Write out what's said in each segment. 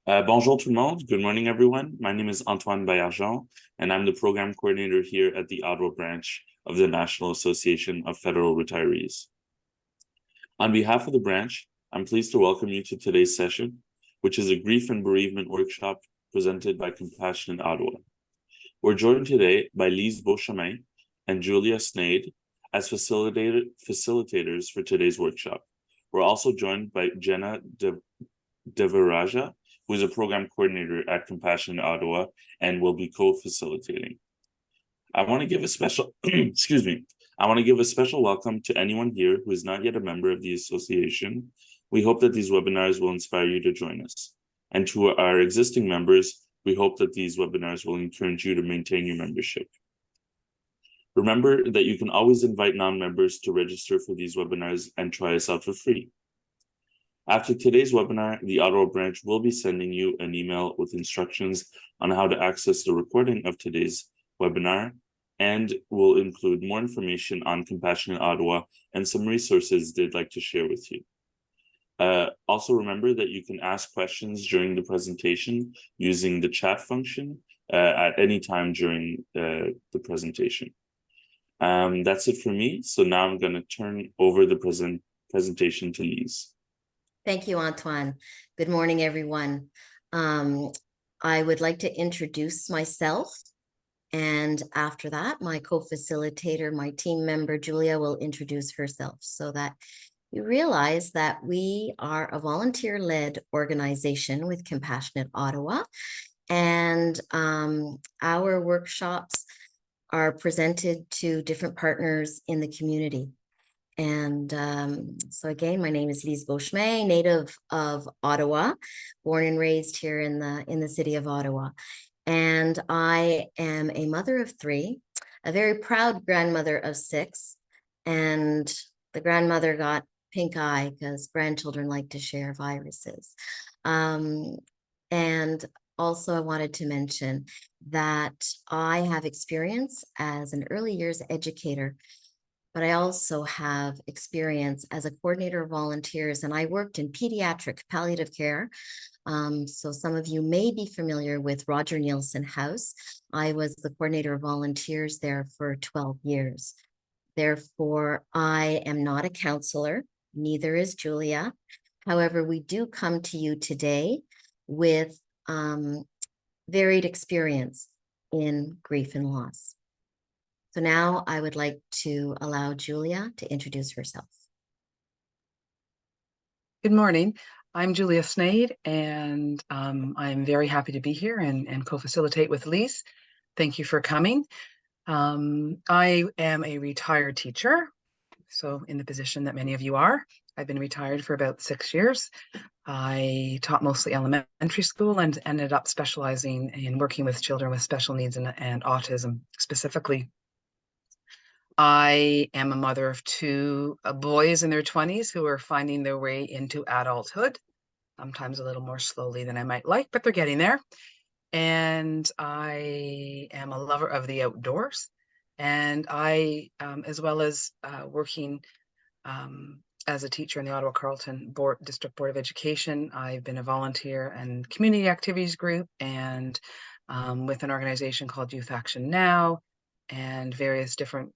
Bonjour tout le monde. Good morning, everyone. My name is Antoine Bayargent, and I'm the program coordinator here at the Ottawa branch of the National Association of Federal Retirees. On behalf of the branch, I'm pleased to welcome you to today's session, which is a grief and bereavement workshop presented by Compassion in Ottawa. We're joined today by Lise Beauchemin and Julia Snade as facilitators for today's workshop. We're also joined by Jenna Devaraja, who is a program coordinator at Compassion in Ottawa and will be co-facilitating. I want to give a special, I want to give a special welcome to anyone here who is not yet a member of the association. We hope that these webinars will inspire you to join us. And to our existing members, we hope that these webinars will encourage you to maintain your membership. Remember that you can always invite non-members to register for these webinars and try us out for free. After today's webinar, the Ottawa branch will be sending you an email with instructions on how to access the recording of today's webinar, and will include more information on Compassion in Ottawa and some resources they'd like to share with you. Also remember that you can ask questions during the presentation using the chat function at any time during the presentation. That's it for me. So now I'm going to turn over the presentation to Lise. Thank you, Antoine. Good morning, everyone. I would like to introduce myself, and after that, my co-facilitator, my team member, Julia, will introduce herself so that you realize that we are a volunteer-led organization with Compassion in Ottawa, and our workshops are presented to different partners in the community. And so again, my name is Lise Beauchemin, native of Ottawa, born and raised here in the city of Ottawa. And I am a mother of three, a very proud grandmother of six. And the grandmother got pink eye because grandchildren like to share viruses. And also I wanted to mention that I have experience as an early years educator, but I also have experience as a coordinator of volunteers, and I worked in pediatric palliative care. So some of you may be familiar with Roger Nielsen House. I was the coordinator of volunteers there for 12 years. Therefore, I am not a counselor, neither is Julia. However, we do come to you today with varied experience in grief and loss. So now I would like to allow Julia to introduce herself. Good morning. I'm Julia Snade, and I'm very happy to be here and co-facilitate with Lise. Thank you for coming. I am a retired teacher, so in the position that many of you are. I've been retired for about 6 years. I taught mostly elementary school and ended up specializing in working with children with special needs and autism specifically. I am a mother of two boys in their 20s who are finding their way into adulthood, sometimes a little more slowly than I might like, but they're getting there. And I am a lover of the outdoors. And I, as well as working as a teacher in the Ottawa Carleton District Board of Education, I've been a volunteer and community activities group and with an organization called Youth Action Now and various different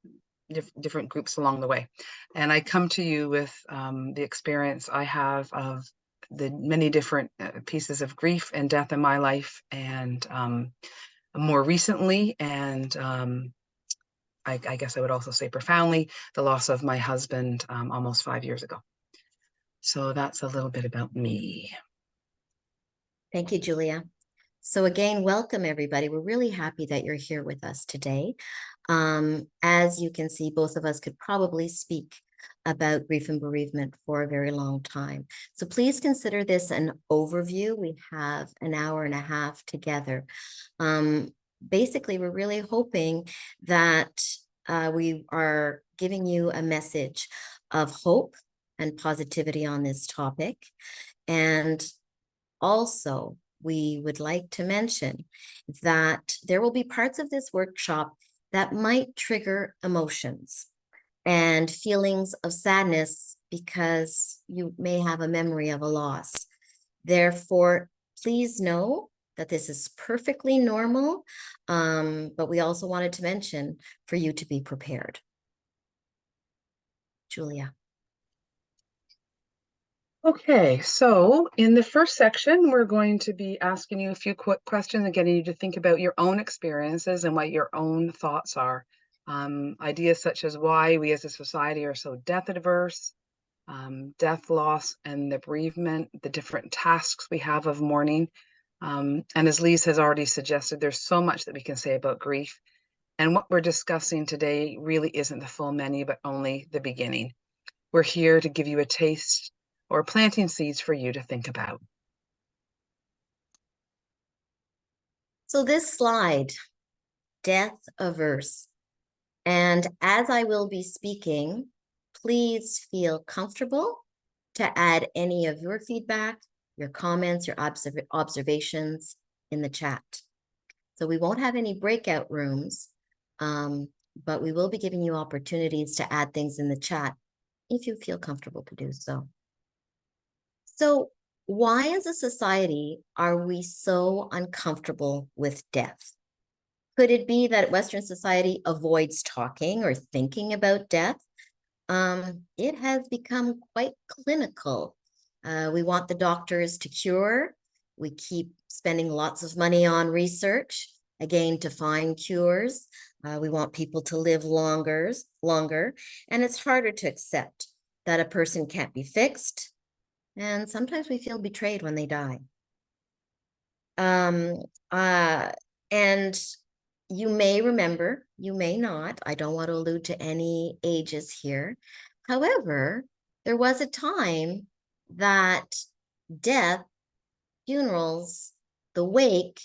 groups along the way. And I come to you with the experience I have of the many different pieces of grief and death in my life, and more recently, and I guess I would also say profoundly, the loss of my husband almost 5 years ago. So that's a little bit about me. Thank you, Julia. So again, welcome everybody. We're really happy that you're here with us today. As you can see, both of us could probably speak about grief and bereavement for a very long time. So please consider this an overview. We have an hour and a half together. Basically, we're really hoping that we are giving you a message of hope and positivity on this topic. And also, we would like to mention that there will be parts of this workshop that might trigger emotions and feelings of sadness because you may have a memory of a loss. Therefore, Please know that this is perfectly normal, but we also wanted to mention for you to be prepared. Julia. Okay, so in the first section, we're going to be asking you a few quick questions and getting you to think about your own experiences and what your own thoughts are. Ideas such as why we as a society are so death adverse, death, loss, and the bereavement, the different tasks we have of mourning. And as Lise has already suggested, there's so much that we can say about grief. And what we're discussing today really isn't the full menu, but only the beginning. We're here to give you a taste or planting seeds for you to think about. So this slide, death averse. And as I will be speaking, please feel comfortable to add any of your feedback, your comments, your observations in the chat. So we won't have any breakout rooms, but we will be giving you opportunities to add things in the chat if you feel comfortable to do so. So why as a society are we so uncomfortable with death? Could it be that Western society avoids talking or thinking about death? It has become quite clinical. We want the doctors to cure. We keep spending lots of money on research, again, to find cures. We want people to live longer, and it's harder to accept that a person can't be fixed. And sometimes we feel betrayed when they die. And you may remember, you may not, I don't want to allude to any ages here. However, there was a time that death, funerals, the wake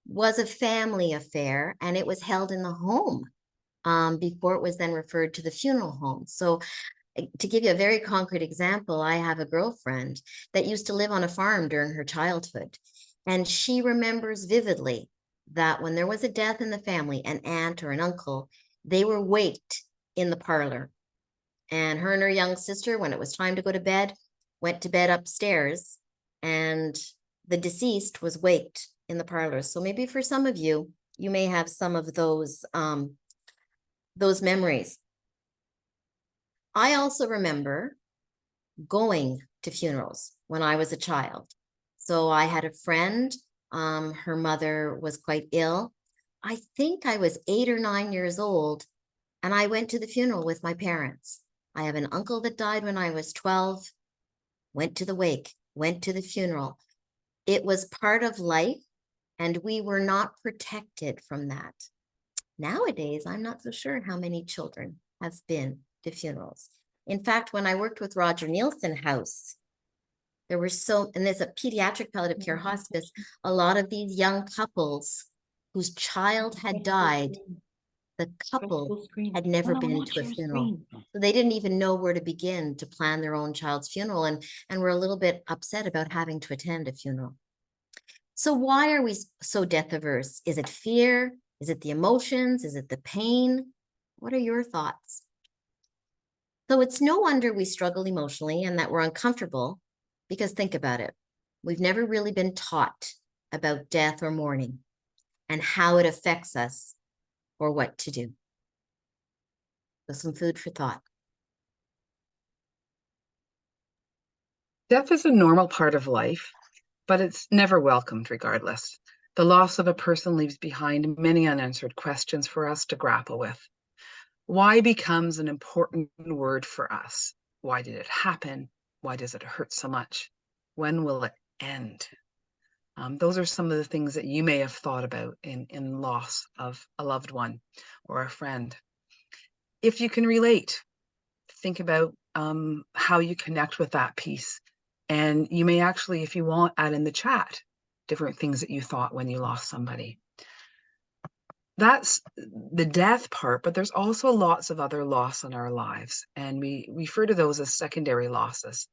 was a family affair, and it was held in the home before it was then referred to the funeral home. So to give you a very concrete example, I have a girlfriend that used to live on a farm during her childhood, and she remembers vividly that when there was a death in the family, an aunt or an uncle, they were waked in the parlor. And her young sister, when it was time to go to bed, went to bed upstairs, and the deceased was waked in the parlor. So maybe for some of you, you may have some of those memories. I also remember going to funerals when I was a child. So I had a friend, her mother was quite ill. I think I was 8 or 9 years old, and I went to the funeral with my parents. I have an uncle that died when I was 12, went to the wake, went to the funeral. It was part of life, and we were not protected from that. Nowadays, I'm not so sure how many children have been to funerals. In fact, when I worked with Roger Nielsen House, there were and there's a pediatric palliative care hospice, a lot of these young couples whose child had died, the couple had never been to a funeral. So they didn't even know where to begin to plan their own child's funeral, and were a little bit upset about having to attend a funeral. So why are we so death averse? Is it fear? Is it the emotions? Is it the pain? What are your thoughts? So it's no wonder we struggle emotionally and that we're uncomfortable, because think about it. We've never really been taught about death or mourning and how it affects us or what to do. So some food for thought. Death is a normal part of life, but it's never welcomed regardless. The loss of a person leaves behind many unanswered questions for us to grapple with. Why becomes an important word for us? Why did it happen? Why does it hurt so much? When will it end? Those are some of the things that you may have thought about in loss of a loved one or a friend. If you can relate, think about how you connect with that piece. And you may actually, if you want, add in the chat different things that you thought when you lost somebody. That's the death part, but there's also lots of other loss in our lives, and we refer to those as secondary losses.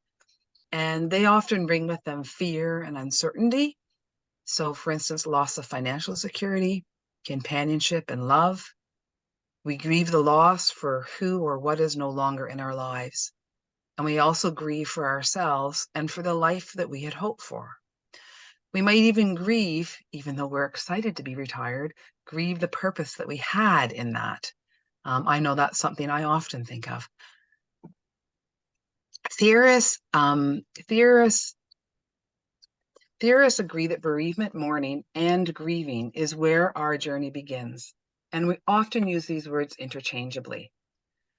And they often bring with them fear and uncertainty. So, for instance, loss of financial security, companionship, and love. We grieve the loss for who or what is no longer in our lives. And we also grieve for ourselves and for the life that we had hoped for. We might even grieve, even though we're excited to be retired, grieve the purpose that we had in that. I know that's something I often think of. Theorists agree that bereavement, mourning, and grieving is where our journey begins, and we often use these words interchangeably.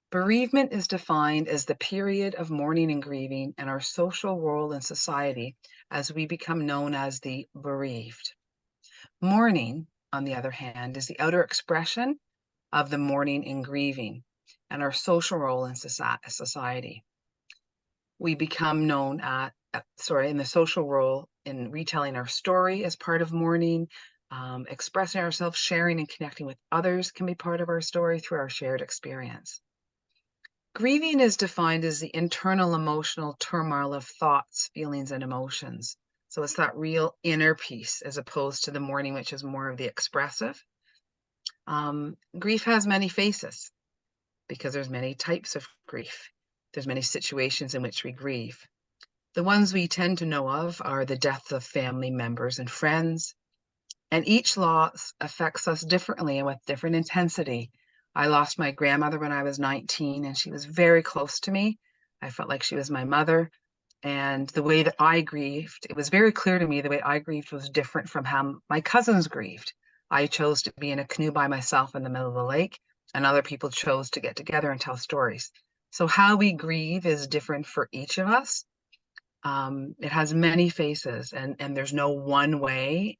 Bereavement is defined as the period of mourning and grieving in our social role in society as we become known as the bereaved. Mourning, on the other hand, is the outer expression of the mourning and grieving and our social role in society. We become known in the social role in retelling our story as part of mourning, expressing ourselves, sharing and connecting with others can be part of our story through our shared experience. Grieving is defined as the internal emotional turmoil of thoughts, feelings, and emotions. So it's that real inner peace as opposed to the mourning, which is more of the expressive. Grief has many faces because there's many types of grief. There's many situations in which we grieve. The ones we tend to know of are the death of family members and friends, and each loss affects us differently and with different intensity. I lost my grandmother when I was 19, and she was very close to me. I felt like she was my mother. And the way that I grieved, it was very clear to me the way I grieved was different from how my cousins grieved. I chose to be in a canoe by myself in the middle of the lake, and other people chose to get together and tell stories. So how we grieve is different for each of us. It has many faces, and there's no one way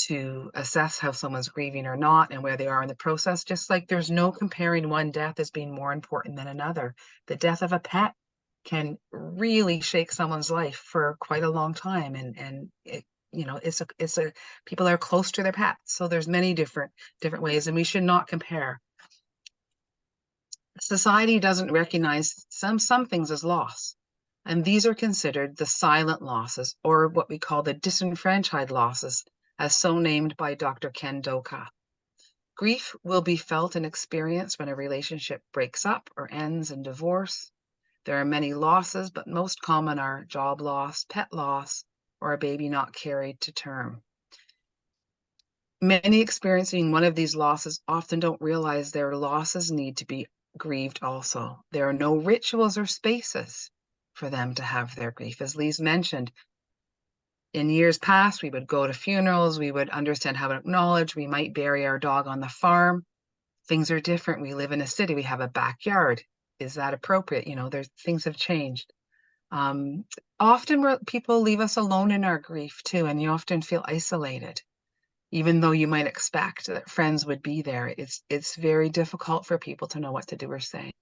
to assess how someone's grieving or not and where they are in the process, just like there's no comparing one death as being more important than another. The death of a pet can really shake someone's life for quite a long time, and it, people are close to their pets, so there's many different ways, and we should not compare. Society doesn't recognize some things as loss, and these are considered the silent losses, or what we call the disenfranchised losses, as so named by Dr. Ken Doka. Grief will be felt and experienced when a relationship breaks up or ends in divorce. There are many losses, but most common are job loss, pet loss, or a baby not carried to term. Many experiencing one of these losses often don't realize their losses need to be grieved also. There are no rituals or spaces for them to have their grief. As Lise mentioned, in years past, we would go to funerals, we would understand how to acknowledge, we might bury our dog on the farm. Things are different. We live in a city, we have a backyard. Is that appropriate? Things have changed. Often people leave us alone in our grief too, and you often feel isolated. Even though you might expect that friends would be there, it's very difficult for people to know what to do or say.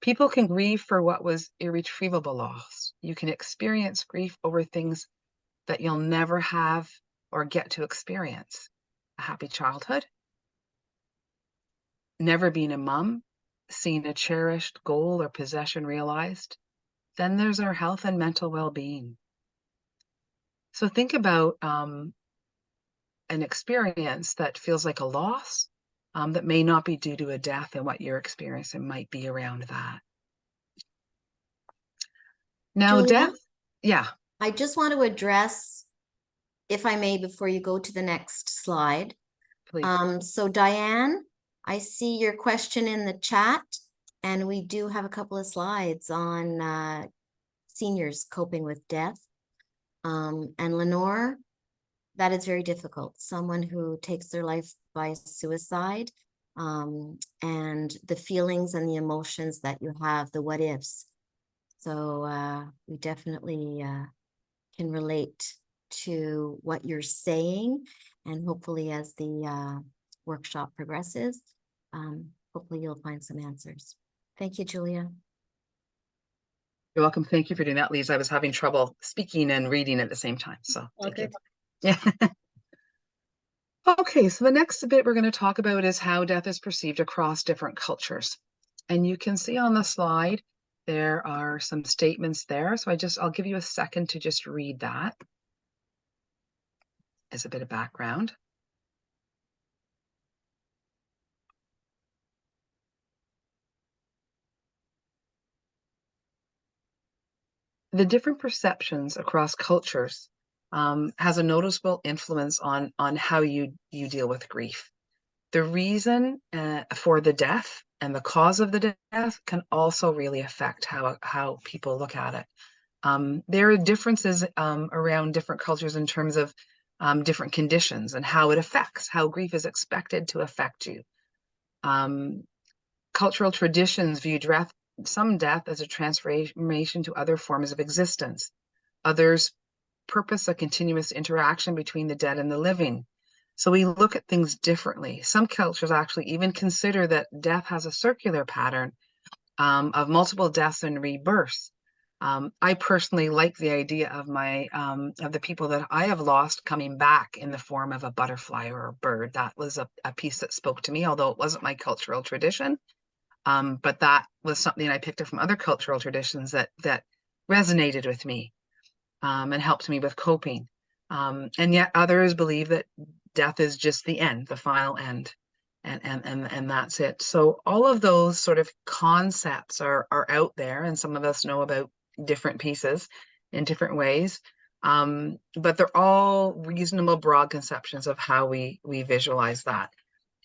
People can grieve for what was irretrievable loss. You can experience grief over things that you'll never have or get to experience. A happy childhood, never being a mom, seeing a cherished goal or possession realized. Then there's our health and mental well-being. So think about an experience that feels like a loss, that may not be due to a death, and what you're experiencing might be around that. Now, Julia, death, yeah. I just want to address, if I may, before you go to the next slide. Please. So Diane, I see your question in the chat, and we do have a couple of slides on seniors coping with death. And Lenore, that is very difficult. Someone who takes their life by suicide, and the feelings and the emotions that you have, the what ifs. So we definitely can relate to what you're saying, and hopefully as the workshop progresses, hopefully you'll find some answers. Thank you, Julia. You're welcome. Thank you for doing that, Lise. I was having trouble speaking and reading at the same time, so thank you. Yeah. Okay, so the next bit we're going to talk about is how death is perceived across different cultures. And you can see on the slide, there are some statements there. So I'll give you a second to just read that as a bit of background. The different perceptions across cultures has a noticeable influence on how you deal with grief. The reason for the death and the cause of the death can also really affect how people look at it. There are differences around different cultures in terms of different conditions and how it affects, how grief is expected to affect you. Cultural traditions view some death as a transformation to other forms of existence. Others purpose a continuous interaction between the dead and the living. So we look at things differently. Some cultures actually even consider that death has a circular pattern of multiple deaths and rebirths. I personally like the idea of of the people that I have lost coming back in the form of a butterfly or a bird. That was a piece that spoke to me, although it wasn't my cultural tradition. But that was something I picked up from other cultural traditions that resonated with me and helped me with coping. And yet others believe that death is just the end, the final end, and that's it. So all of those sort of concepts are out there, and some of us know about different pieces in different ways. But they're all reasonable, broad conceptions of how we visualize that.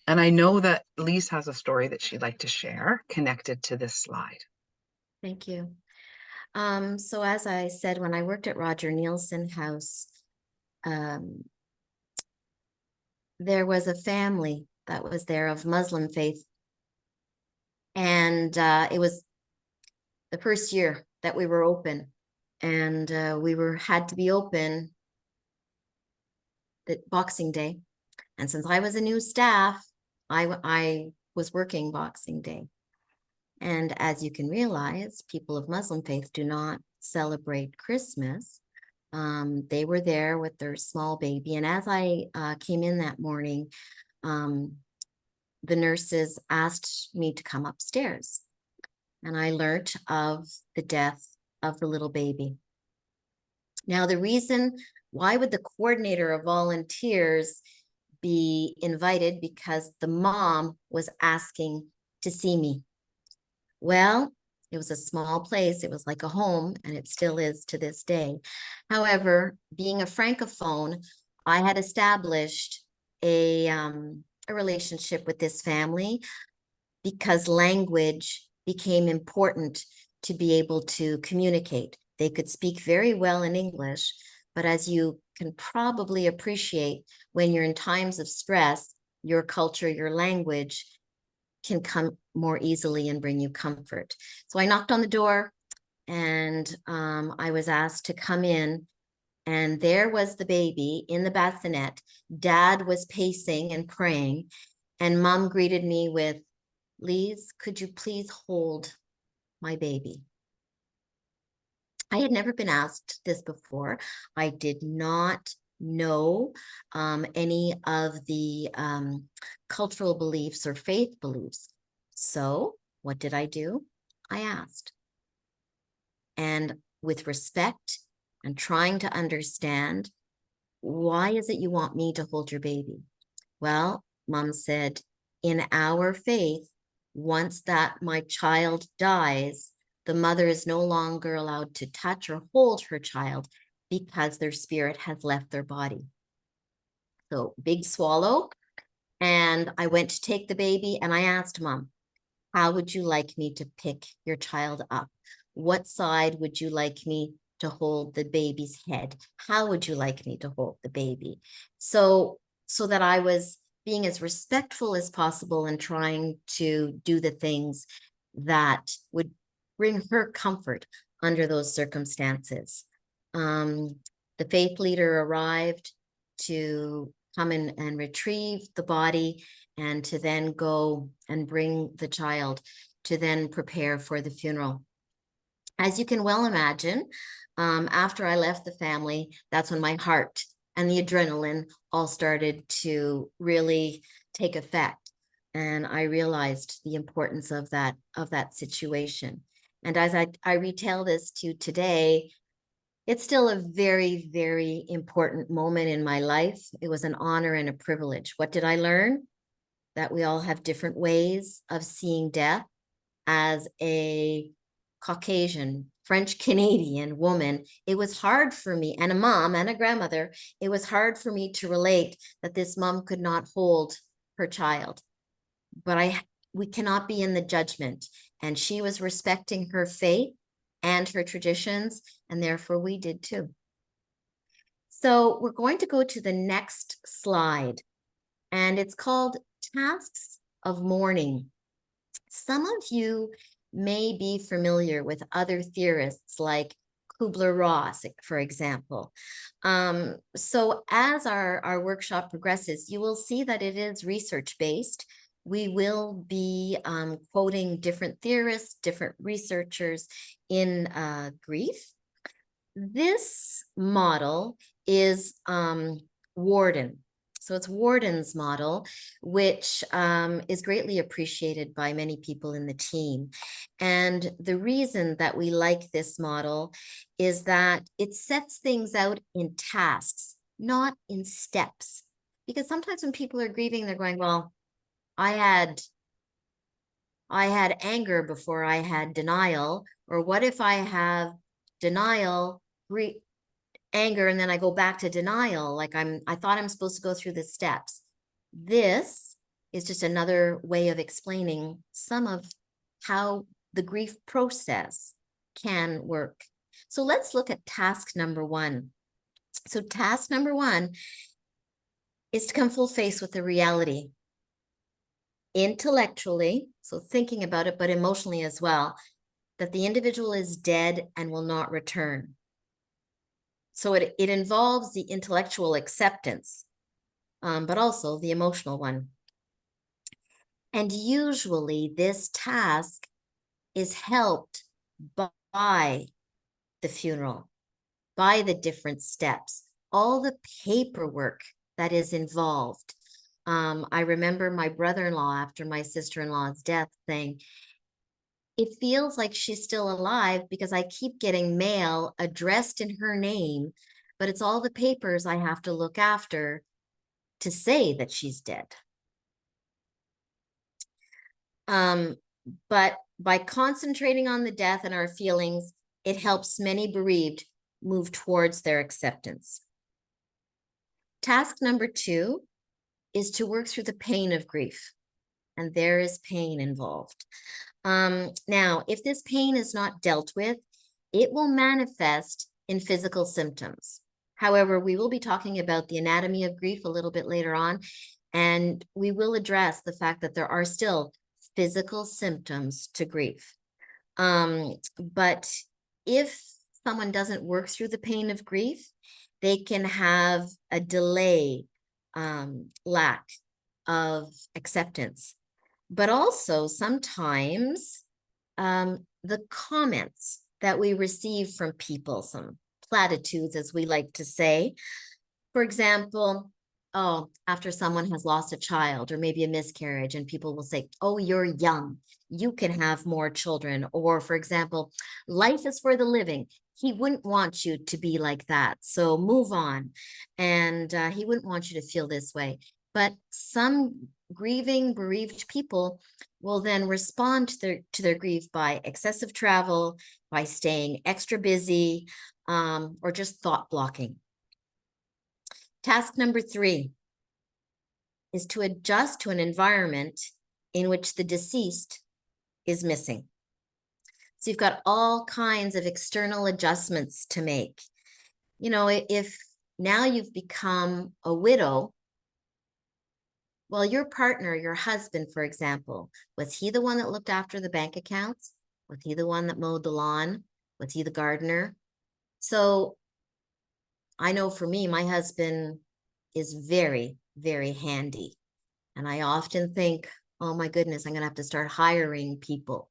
And I know that Lise has a story that she'd like to share connected to this slide. Thank you. So as I said, when I worked at Roger Nielsen House, there was a family that was there of Muslim faith. And it was the first year that we were open, and we had to be open the Boxing Day. And since I was a new staff, I was working Boxing Day. And as you can realize, people of Muslim faith do not celebrate Christmas. They were there with their small baby. And as I came in that morning, the nurses asked me to come upstairs. And I learned of the death of the little baby. Now, the reason, why would the coordinator of volunteers be invited? Because the mom was asking to see me. Well, it was a small place. It was like a home, and it still is to this day. However, being a francophone, I had established a relationship with this family because language became important to be able to communicate. They could speak very well in English, but as you can probably appreciate, when you're in times of stress, your culture, your language can come more easily and bring you comfort. So I knocked on the door, and I was asked to come in, and there was the baby in the bassinet. Dad was pacing and praying, and Mom greeted me with, "Lise, could you please hold my baby?" I had never been asked this before. I did not know any of the cultural beliefs or faith beliefs. So what did I do? I asked. And with respect and trying to understand, why is it you want me to hold your baby? Well, Mom said, in our faith, once that my child dies, the mother is no longer allowed to touch or hold her child because their spirit has left their body. So big swallow. And I went to take the baby, and I asked Mom, how would you like me to pick your child up? What side would you like me to hold the baby's head? How would you like me to hold the baby? So that I was being as respectful as possible and trying to do the things that would bring her comfort under those circumstances. The faith leader arrived to come in and retrieve the body, and to then go and bring the child to then prepare for the funeral. As you can well imagine, after I left the family, that's when my heart and the adrenaline all started to really take effect. And I realized the importance of that situation. And as I retell this to you today, it's still a very, very important moment in my life. It was an honor and a privilege. What did I learn? That we all have different ways of seeing death. As a Caucasian French Canadian woman, it was hard for me, and a mom and a grandmother, it was hard for me to relate that this mom could not hold her child. But we cannot be in the judgment. And she was respecting her faith and her traditions, and therefore we did too. So we're going to go to the next slide, and it's called Tasks of Mourning. Some of you may be familiar with other theorists like Kubler-Ross, for example. So as our workshop progresses, you will see that it is research-based. We will be quoting different theorists, different researchers in grief. This model is Warden. So it's Warden's model, which is greatly appreciated by many people in the team. And the reason that we like this model is that it sets things out in tasks, not in steps. Because sometimes when people are grieving, they're going, well, I had anger before I had denial, or what if I have denial, anger, and then I go back to denial, like I thought I'm supposed to go through the steps. This is just another way of explaining some of how the grief process can work. So let's look at task number 1. So task number 1 is to come full face with the reality. Intellectually, so thinking about it, but emotionally as well, that the individual is dead and will not return. So it involves the intellectual acceptance, but also the emotional one. And usually this task is helped by the funeral, by the different steps, all the paperwork that is involved. I remember my brother-in-law, after my sister-in-law's death, saying, it feels like she's still alive because I keep getting mail addressed in her name, but it's all the papers I have to look after to say that she's dead. But by concentrating on the death and our feelings, it helps many bereaved move towards their acceptance. Task number 2 is to work through the pain of grief, and there is pain involved. Now, if this pain is not dealt with, it will manifest in physical symptoms. However, we will be talking about the anatomy of grief a little bit later on, and we will address the fact that there are still physical symptoms to grief. But if someone doesn't work through the pain of grief, they can have a delay, lack of acceptance. But also sometimes the comments that we receive from people, some platitudes, as we like to say. For example, oh, after someone has lost a child or maybe a miscarriage, and people will say, oh, you're young, you can have more children. Or for example, life is for the living. He wouldn't want you to be like that, so move on. And he wouldn't want you to feel this way. But some grieving, bereaved people will then respond to their grief by excessive travel, by staying extra busy, or just thought blocking. Task number 3 is to adjust to an environment in which the deceased is missing. So you've got all kinds of external adjustments to make. You know, if now you've become a widow, well, your partner, your husband, for example, was he the one that looked after the bank accounts? Was he the one that mowed the lawn? Was he the gardener? So I know for me, my husband is very, very handy. And I often think, oh my goodness, I'm going to have to start hiring people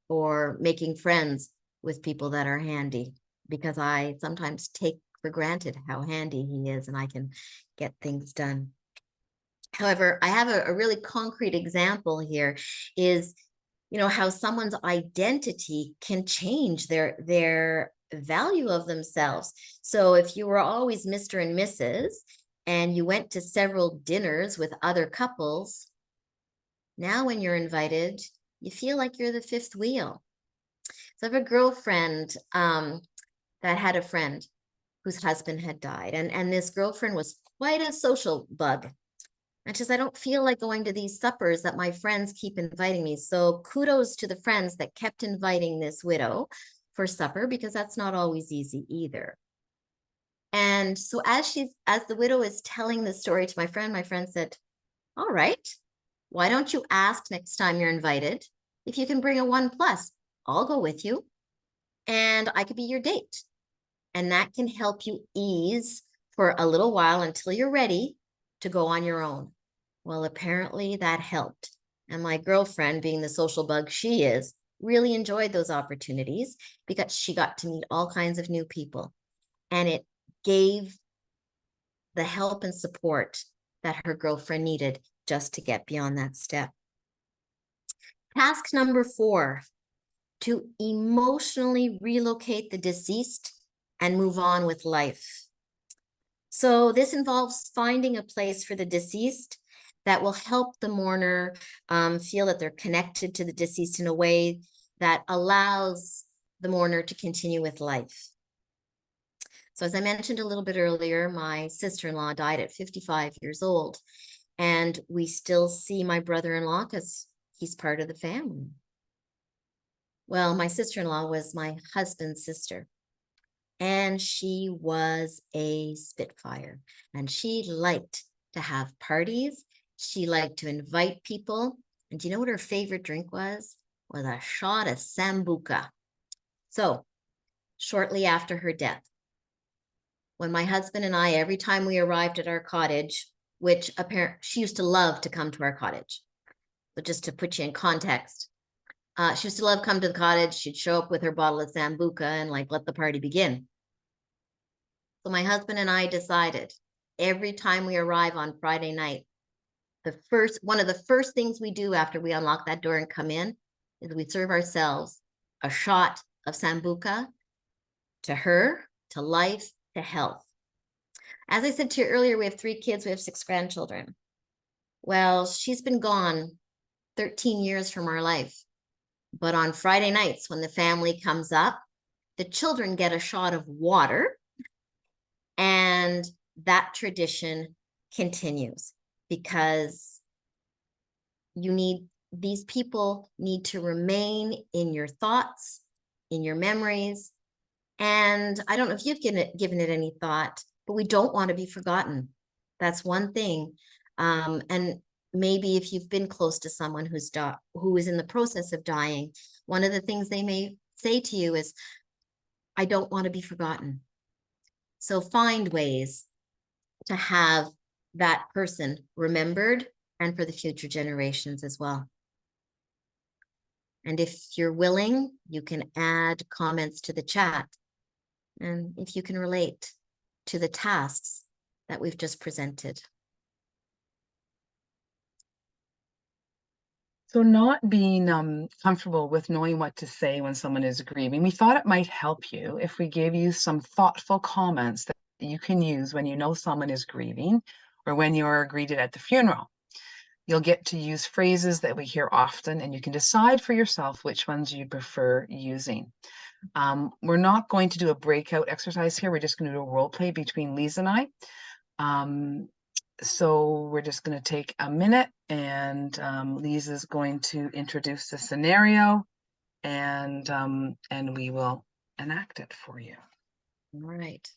or making friends with people that are handy, because I sometimes take for granted how handy he is and I can get things done. However, I have a really concrete example here is, you know, how someone's identity can change their value of themselves. So if you were always Mr. and Mrs. and you went to several dinners with other couples, now when you're invited, you feel like you're the fifth wheel. So I have a girlfriend that had a friend whose husband had died. And this girlfriend was quite a social bug. And she says, I don't feel like going to these suppers that my friends keep inviting me. So kudos to the friends that kept inviting this widow for supper, because that's not always easy either. And so as the widow is telling the story to my friend said, all right, why don't you ask next time you're invited if you can bring a 1+? I'll go with you and I could be your date. And that can help you ease for a little while until you're ready to go on your own. Well, apparently that helped. And my girlfriend, being the social bug she is, really enjoyed those opportunities because she got to meet all kinds of new people. And it gave the help and support that her girlfriend needed just to get beyond that step. Task number 4, to emotionally relocate the deceased and move on with life. So this involves finding a place for the deceased that will help the mourner feel that they're connected to the deceased in a way that allows the mourner to continue with life. So as I mentioned a little bit earlier, my sister-in-law died at 55 years old, and we still see my brother-in-law because he's part of the family. Well, my sister-in-law was my husband's sister, and she was a spitfire, and she liked to have parties. She liked to invite people. And do you know what her favorite drink was? Was a shot of Sambuca. So shortly after her death, when my husband and I, every time we arrived at our cottage, which apparently she used to love to come to our cottage. But just to put you in context, she used to love come to the cottage. She'd show up with her bottle of Sambuca and like let the party begin. So my husband and I decided every time we arrive on Friday night, one of the first things we do after we unlock that door and come in is we serve ourselves a shot of Sambuca to her, to life, to health. As I said to you earlier, we have 3 kids, we have 6 grandchildren. Well, she's been gone 13 years from our life. But on Friday nights, when the family comes up, the children get a shot of water, and that tradition continues because these people need to remain in your thoughts, in your memories. And I don't know if you've given it any thought, but we don't want to be forgotten. That's one thing. And maybe if you've been close to someone who is in the process of dying, one of the things they may say to you is, I don't want to be forgotten. So find ways to have that person remembered and for the future generations as well. And if you're willing, you can add comments to the chat. And if you can relate to the tasks that we've just presented. So not being comfortable with knowing what to say when someone is grieving, we thought it might help you if we gave you some thoughtful comments that you can use when you know someone is grieving or when you're greeted at the funeral. You'll get to use phrases that we hear often, and you can decide for yourself which ones you prefer using. We're not going to do a breakout exercise here. We're just going to do a role play between Lisa and I. So we're just going to take a minute, and Lisa's going to introduce the scenario, and we will enact it for you. All right.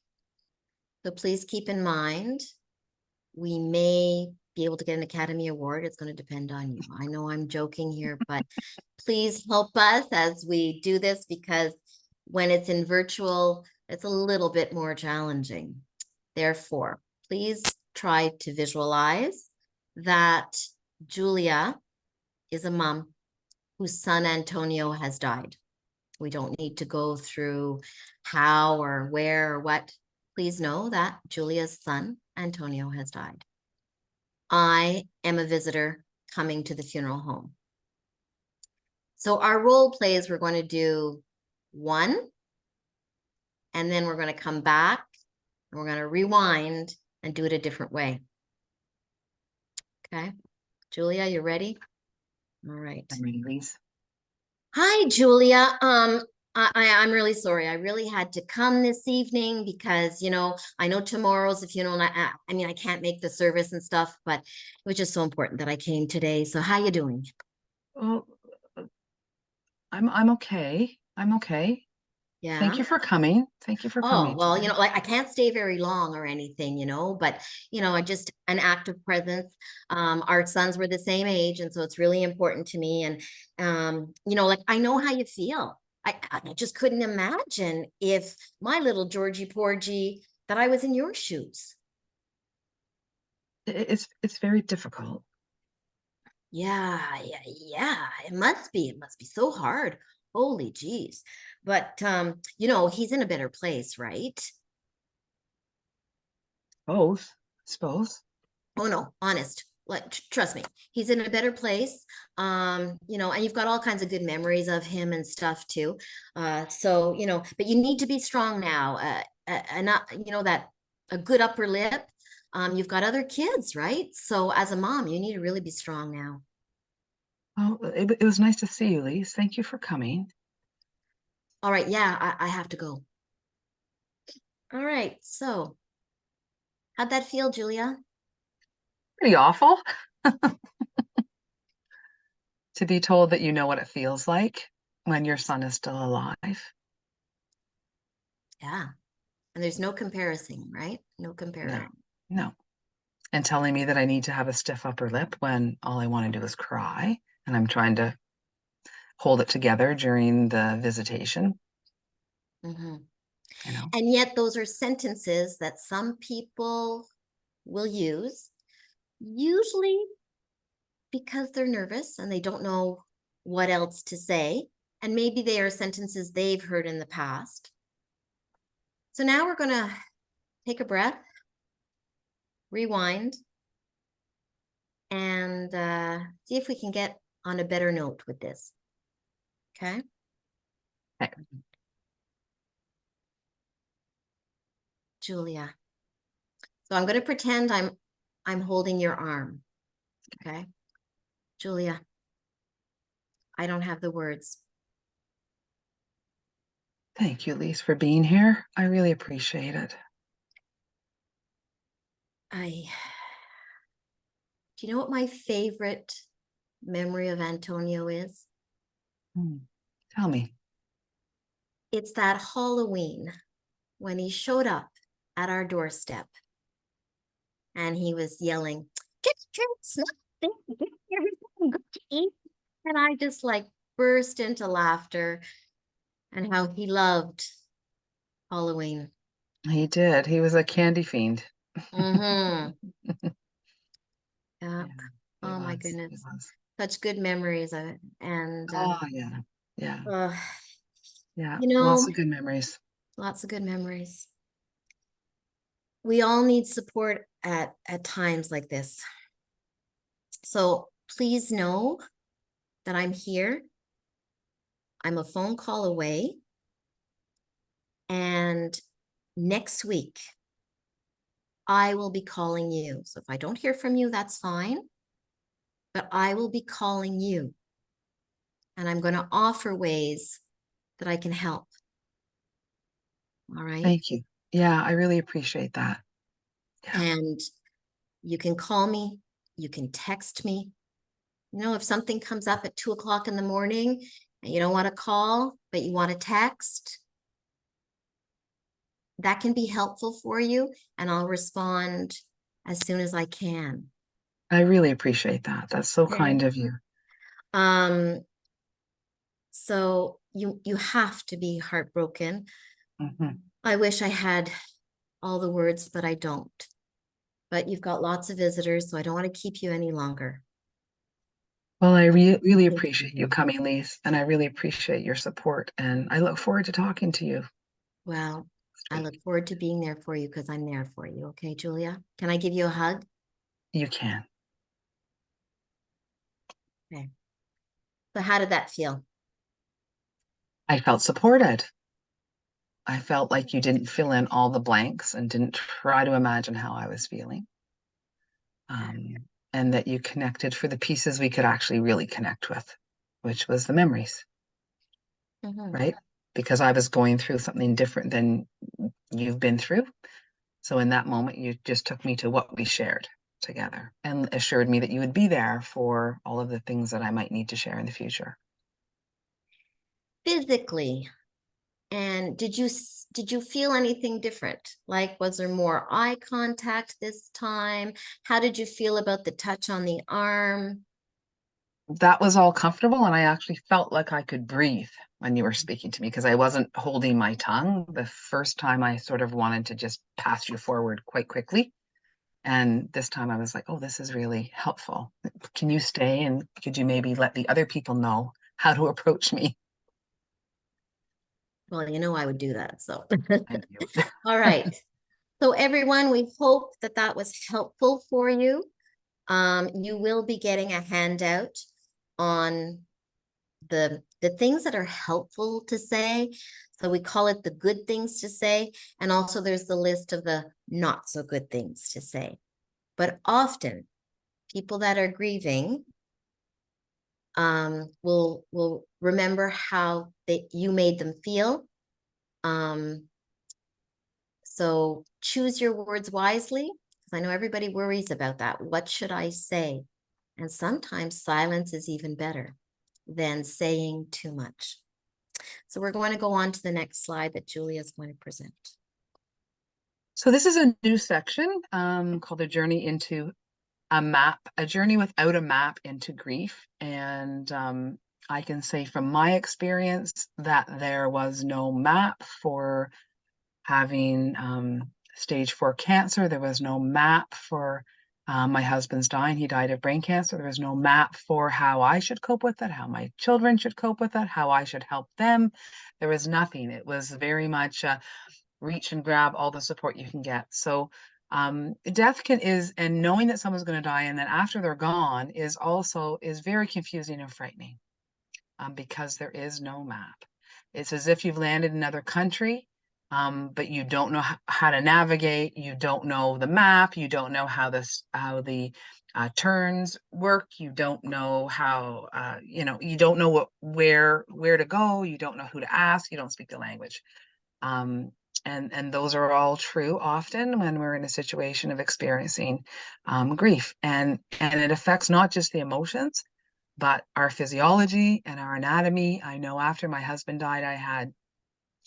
So please keep in mind, we may be able to get an Academy Award. It's going to depend on you. I know I'm joking here, but please help us as we do this, because when it's in virtual, it's a little bit more challenging. Therefore, please try to visualize that Julia is a mom whose son Antonio has died. We don't need to go through how or where or what. Please know that Julia's son Antonio has died. I am a visitor coming to the funeral home. So our role plays, we're going to do 1, and then we're going to come back and we're going to rewind and do it a different way. Okay, Julia, you ready? All right. I'm ready, Lisa. Hi, Julia. I'm really sorry. I really had to come this evening because, I know tomorrow's the funeral. And I mean, I can't make the service and stuff, but it was just so important that I came today. So how you doing? Well, I'm okay. I'm okay. Thank Yeah. you for coming. Thank you for Oh, coming well, today. like I can't stay very long or anything, but I just an active presence. Our sons were the same age, and so it's really important to me. And like I know how you feel. I just couldn't imagine if my little Georgie Porgy that I was in your shoes. It's very difficult. Yeah, yeah, yeah. It must be. It must be so hard. Holy jeez. But he's in a better place, right? Both, I suppose. Oh no, honest. Like trust me, he's in a better place. And you've got all kinds of good memories of him and stuff too. So but you need to be strong now. And not, that a good upper lip. You've got other kids, right? So as a mom, you need to really be strong now. Oh, it was nice to see you, Lise. Thank you for coming. All right, yeah, I have to go. All right, so how'd that feel, Julia? Pretty awful to be told that you know what it feels like when your son is still alive. Yeah. And there's no comparison, right? No No, comparing. no. And telling me that I need to have a stiff upper lip when all I want to do is cry and I'm trying to hold it together during the visitation, Hmm. you know. And yet, those are sentences that some people will use, usually because they're nervous and they don't know what else to say. And maybe they are sentences they've heard in the past. So now we're going to take a breath, rewind, and see if we can get on a better note with this. Okay. Okay. Julia. So I'm going to pretend I'm holding your arm. Okay. Julia, I don't have the words. Thank you, Lise, for being here. I really appreciate it. Do you know what my favorite memory of Antonio is? Tell me. It's that Halloween when he showed up at our doorstep and he was yelling, "Get your drinks, get everything good to eat." And I just like burst into laughter and how he loved Halloween. He did. He was a candy fiend. Mm-hmm. Yeah. Yeah, he Oh my was. He goodness. was. Such good memories of it. And Oh, yeah. Yeah. uh, Yeah. you know, Lots of good memories. lots of good memories. We all need support at times like this. So please know that I'm here. I'm a phone call away. And next week, I will be calling you. So if I don't hear from you, that's fine. But I will be calling you. And I'm going to offer ways that I can help. All right. Thank you. Yeah, I really appreciate that. Yeah. And you can call me, you can text me. If something comes up at 2 o'clock in the morning and you don't want to call, but you want to text, that can be helpful for you. And I'll respond as soon as I can. I really appreciate that. That's so Okay. kind of you. So you have to be heartbroken. Mhm. I wish I had all the words, but I don't. But you've got lots of visitors, so I don't want to keep you any longer. Well, I really appreciate you coming, Lise, and I really appreciate your support. And I look forward to talking to you. Well, I look forward to being there for you because I'm there for you. Okay, Julia? Can I give you a hug? You can. Okay. So how did that feel? I felt supported. I felt like you didn't fill in all the blanks and didn't try to imagine how I was feeling. And that you connected for the pieces we could actually really connect with, which was the memories, Mm-hmm. right? because I was going through something different than you've been through. So in that moment, you just took me to what we shared together and assured me that you would be there for all of the things that I might need to share in the future. Physically, and did you feel anything different? Like, was there more eye contact this time? How did you feel about the touch on the arm? That was all comfortable, and I actually felt like I could breathe when you were speaking to me because I wasn't holding my tongue. The first time I sort of wanted to just pass you forward quite quickly. And this time I was like, oh, this is really helpful. Can you stay and could you maybe let the other people know how to approach me? Well, I would do that. So, Thank you. all right. So everyone, we hope that that was helpful for you. You will be getting a handout on the things that are helpful to say. So we call it the good things to say. And also there's the list of the not so good things to say. But often people that are grieving will remember how you made them feel. So choose your words wisely, because I know everybody worries about that. What should I say? And sometimes silence is even better than saying too much. So we're going to go on to the next slide that Julia is going to present. So this is a new section called A Journey into a journey without a map into grief. And I can say from my experience that there was no map for having stage 4 cancer. There was no map for my husband's dying. He died of brain cancer. There was no map for how I should cope with it, how my children should cope with it, how I should help them. There was nothing. It was very much reach and grab all the support you can get. So death and knowing that someone's going to die and then after they're gone is very confusing and frightening because there is no map. It's as if you've landed in another country, but you don't know how to navigate. You don't know the map. You don't know how the turns work. You don't know how, you don't know where to go. You don't know who to ask. You don't speak the language. And those are all true often when we're in a situation of experiencing grief. And it affects not just the emotions, but our physiology and our anatomy. I know after my husband died, I had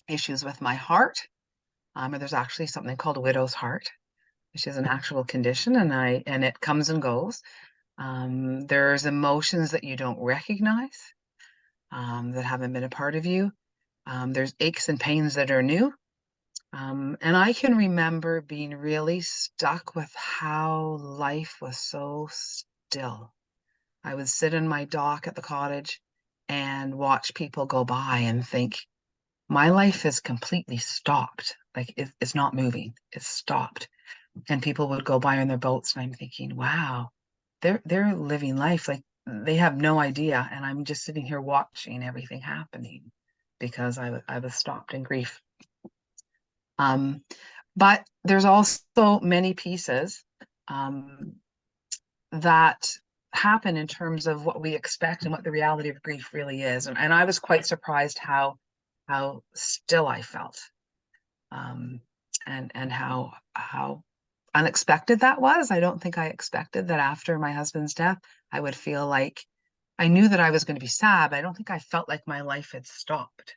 issues with my heart. And there's actually something called widow's heart, which is an actual condition, and it comes and goes. There's emotions that you don't recognize, that haven't been a part of you. There's aches and pains that are new. And I can remember being really stuck with how life was so still. I would sit in my dock at the cottage and watch people go by and think, my life is completely stopped. Like it's not moving, it's stopped. And people would go by on their boats and I'm thinking, wow, they're living life like they have no idea. And I'm just sitting here watching everything happening because I was stopped in grief. But there's also many pieces that happen in terms of what we expect and what the reality of grief really is. And I was quite surprised how still I felt, and how unexpected that was. I don't think I expected that after my husband's death, I would feel like I knew that I was going to be sad, but I don't think I felt like my life had stopped.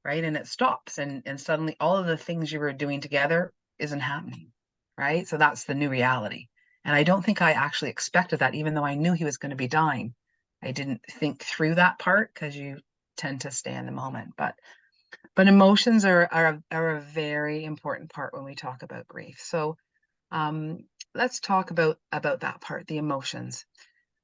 Right. And it stops. And suddenly all of the things you were doing together isn't happening. Right. So that's the new reality. And I don't think I actually expected that, even though I knew he was going to be dying. I didn't think through that part because you tend to stay in the moment. But emotions are a very important part when we talk about grief. So let's talk about that part, the emotions.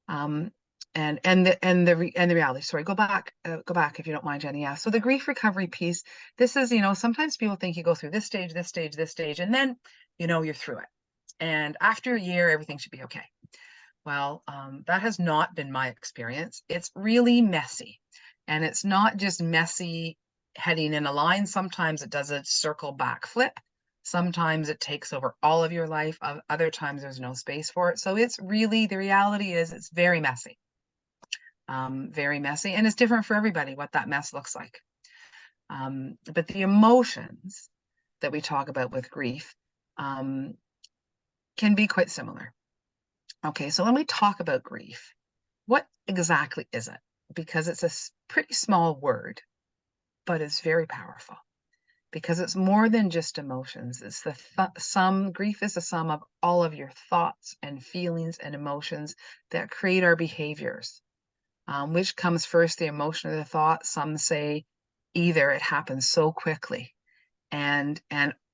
And the reality. Sorry, go back if you don't mind, Jenny. Yeah. So the grief recovery piece, this is, sometimes people think you go through this stage, and then, you're through it. And after a year, everything should be okay. Well, that has not been my experience. It's really messy. And it's not just messy heading in a line. Sometimes it does a circle back flip. Sometimes it takes over all of your life. Other times there's no space for it. So it's really, the reality is it's very messy. Very messy, and it's different for everybody what that mess looks like. But the emotions that we talk about with grief can be quite similar. Okay, so when we talk about grief, what exactly is it? Because it's a pretty small word, but it's very powerful because it's more than just emotions. It's the sum. Grief is the sum of all of your thoughts and feelings and emotions that create our behaviors. Which comes first, the emotion or the thought? Some say either. It happens so quickly. And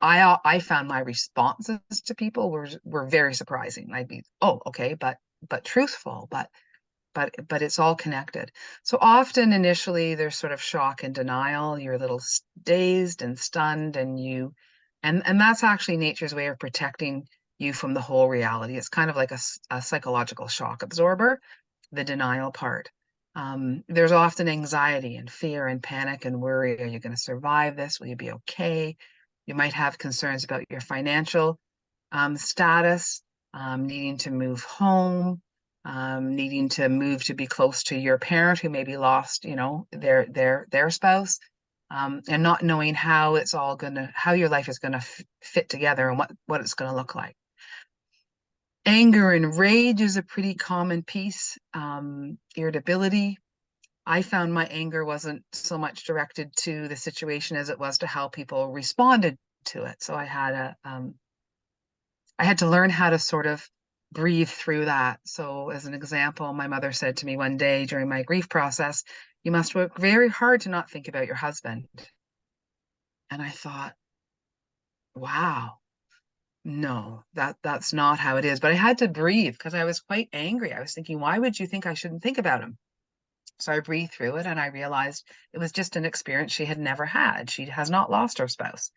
I found my responses to people were very surprising. I'd be, oh, okay, but truthful, but it's all connected. So often initially there's sort of shock and denial. You're a little dazed and stunned, and that's actually nature's way of protecting you from the whole reality. It's kind of like a psychological shock absorber, the denial part. There's often anxiety and fear and panic and worry. Are you going to survive this? Will you be okay? You might have concerns about your financial status, needing to move home, needing to move to be close to your parent who maybe lost, their spouse, and not knowing how your life is gonna fit together and what it's gonna look like. Anger and rage is a pretty common piece. Irritability. I found my anger wasn't so much directed to the situation as it was to how people responded to it. So I had to learn how to sort of breathe through that. So as an example, my mother said to me one day during my grief process, you must work very hard to not think about your husband. And I thought, wow, no, that's not how it is. But I had to breathe because I was quite angry. I was thinking, why would you think I shouldn't think about him? So I breathed through it and I realized it was just an experience she had never had. She has not lost her spouse.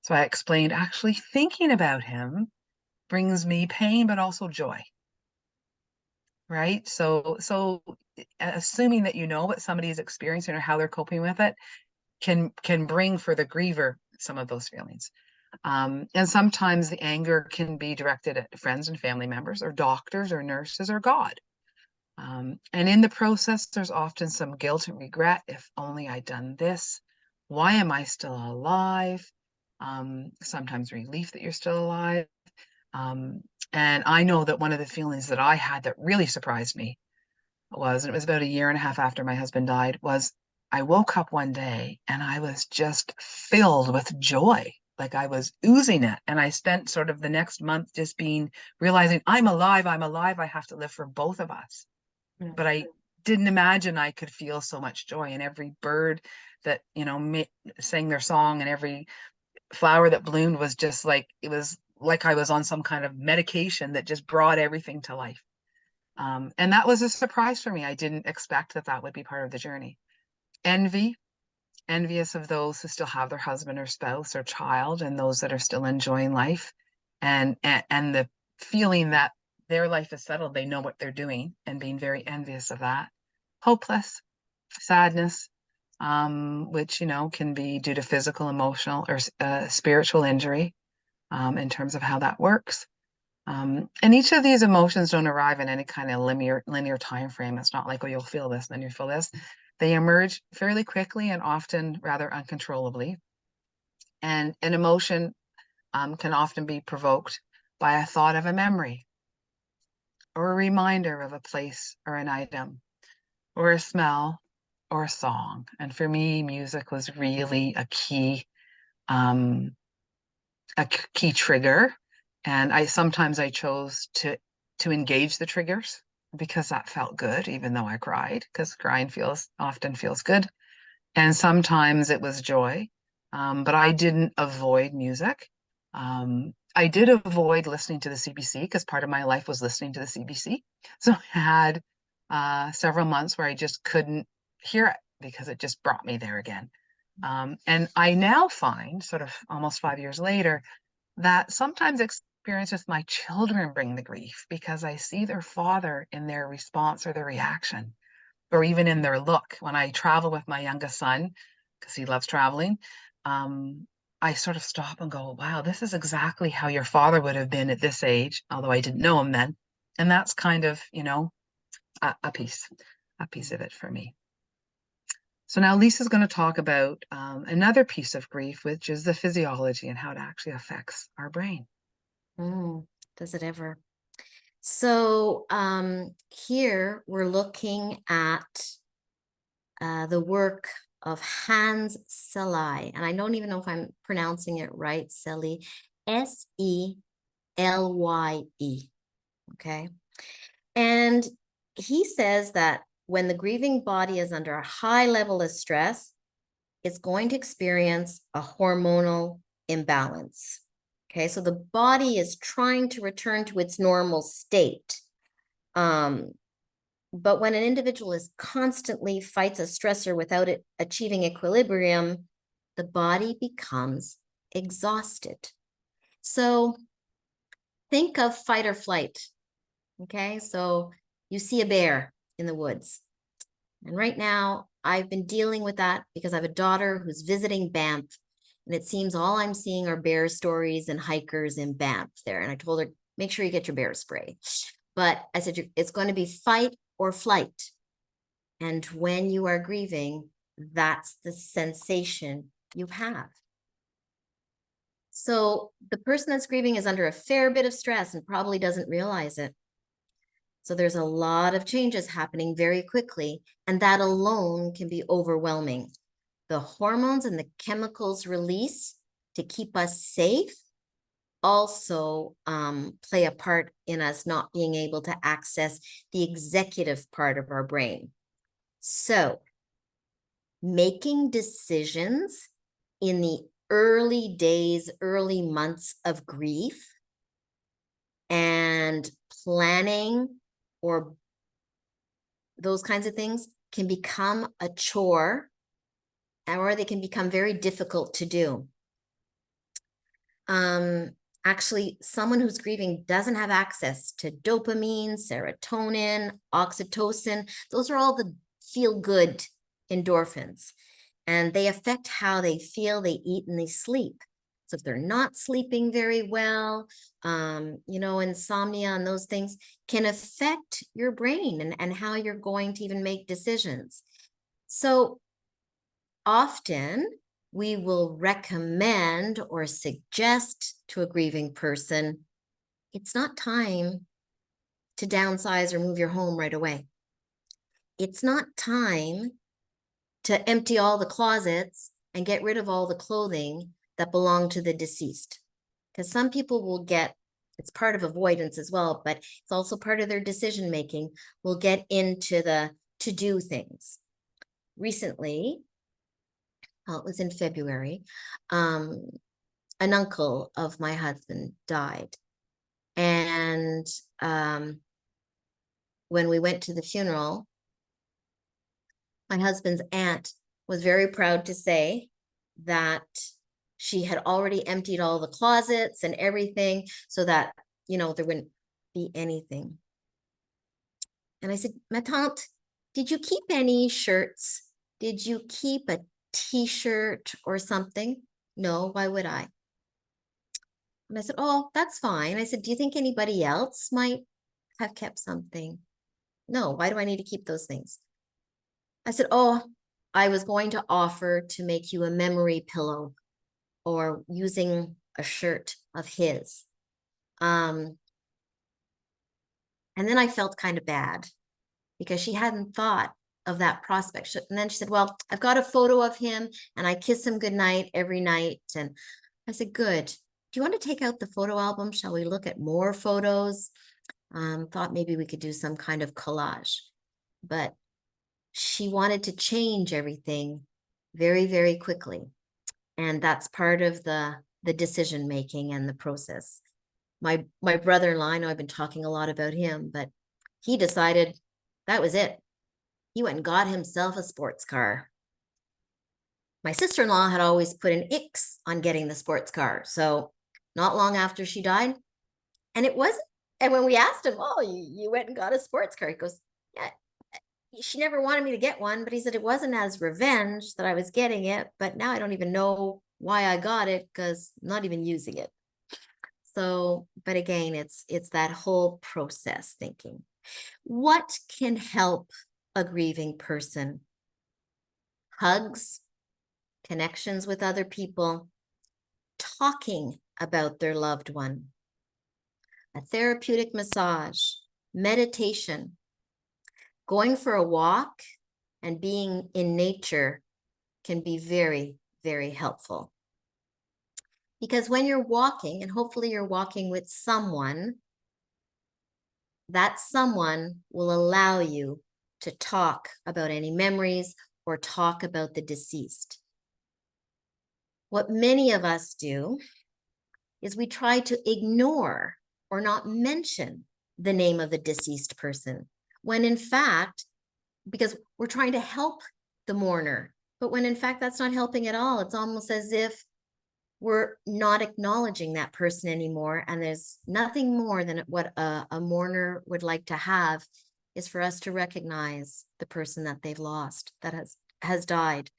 So I explained, actually thinking about him brings me pain, but also joy. Right? So assuming that you know what somebody is experiencing or how they're coping with it can bring for the griever some of those feelings. And sometimes the anger can be directed at friends and family members or doctors or nurses or God. And in the process, there's often some guilt and regret. If only I'd done this. Why am I still alive? Sometimes relief that you're still alive. And I know that one of the feelings that I had that really surprised me was, and it was about a year and a half after my husband died, was I woke up one day and I was just filled with joy. Like I was oozing it. And I spent sort of the next month just realizing I'm alive, I have to live for both of us. But I didn't imagine I could feel so much joy. And every bird that, sang their song and every flower that bloomed was just like, it was like I was on some kind of medication that just brought everything to life. And that was a surprise for me. I didn't expect that would be part of the journey. Envious of those who still have their husband or spouse or child and those that are still enjoying life, and the feeling that their life is settled, they know what they're doing, and being very envious of that. Hopeless, sadness, which can be due to physical, emotional, or spiritual injury, in terms of how that works. And each of these emotions don't arrive in any kind of linear time frame. It's not like, oh, you'll feel this, then you feel this. They emerge fairly quickly and often rather uncontrollably. And an emotion can often be provoked by a thought of a memory, or a reminder of a place or an item, or a smell, or a song. And for me, music was really a key trigger. And sometimes I chose to engage the triggers because that felt good, even though I cried, because crying often feels good. And sometimes it was joy, but I didn't avoid music. I did avoid listening to the CBC because part of my life was listening to the CBC. So I had several months where I just couldn't hear it because it just brought me there again. And I now find, sort of almost 5 years later, that sometimes experience with my children bring the grief because I see their father in their response or their reaction, or even in their look. When I travel with my youngest son, because he loves traveling, I sort of stop and go, wow, this is exactly how your father would have been at this age, although I didn't know him then. And that's kind of, a piece of it for me. So now Lisa's going to talk about another piece of grief, which is the physiology and how it actually affects our brain. Does it ever? So here we're looking at the work of Hans Selye, and I don't even know if I'm pronouncing it right, Selye, Selye, okay? And he says that when the grieving body is under a high level of stress, it's going to experience a hormonal imbalance. Okay, so the body is trying to return to its normal state. But when an individual is constantly fights a stressor without it achieving equilibrium, the body becomes exhausted. So think of fight or flight. Okay, so you see a bear in the woods. And right now, I've been dealing with that because I have a daughter who's visiting Banff. And it seems all I'm seeing are bear stories and hikers in Banff there. And I told her, make sure you get your bear spray. But I said, it's going to be fight or flight. And when you are grieving, that's the sensation you have. So the person that's grieving is under a fair bit of stress and probably doesn't realize it. So there's a lot of changes happening very quickly, and that alone can be overwhelming. The hormones and the chemicals released to keep us safe also play a part in us not being able to access the executive part of our brain. So making decisions in the early days, early months of grief, and planning or those kinds of things can become a chore, or they can become very difficult to do. Actually, someone who's grieving doesn't have access to dopamine, serotonin, oxytocin. Those are all the feel-good endorphins, and they affect how they feel, they eat, and they sleep. So if they're not sleeping very well, insomnia and those things can affect your brain and how you're going to even make decisions. So often we will recommend or suggest to a grieving person, it's not time to downsize or move your home right away. It's not time to empty all the closets and get rid of all the clothing that belong to the deceased. Because some people will get, it's part of avoidance as well, but it's also part of their decision-making, will get into the to-do things. Recently, it was in February, an uncle of my husband died. And when we went to the funeral, my husband's aunt was very proud to say that she had already emptied all the closets and everything so that, there wouldn't be anything. And I said, ma tante, did you keep any shirts? Did you keep a t-shirt or something? No, why would I? And I said, oh, that's fine. I said, do you think anybody else might have kept something? No, why do I need to keep those things? I said, oh, I was going to offer to make you a memory pillow or using a shirt of his. And then I felt kind of bad because she hadn't thought of that prospect. And then she said, well, I've got a photo of him and I kiss him goodnight every night. And I said, good. Do you want to take out the photo album? Shall we look at more photos? Thought maybe we could do some kind of collage. But she wanted to change everything very, very quickly. And that's part of the decision-making and the process. My brother-in-law, I know I've been talking a lot about him, but he decided that was it. He went and got himself a sports car. My sister-in-law had always put an X on getting the sports car. So not long after she died, and when we asked him, oh, you went and got a sports car, he goes, yeah, she never wanted me to get one, but he said it wasn't as revenge that I was getting it, but now I don't even know why I got it because I'm not even using it. So, but again, it's that whole process thinking. What can help a grieving person? hugs, connections with other people, talking about their loved one, a therapeutic massage, meditation, going for a walk, and being in nature can be very, very helpful. Because when you're walking, and hopefully you're walking with someone, that someone will allow you to talk about any memories or talk about the deceased. What many of us do is we try to ignore or not mention the name of the deceased person, when in fact, because we're trying to help the mourner, but when in fact that's not helping at all. It's almost as if we're not acknowledging that person anymore. And there's nothing more than what a mourner would like to have is for us to recognize the person that they've lost, that has died.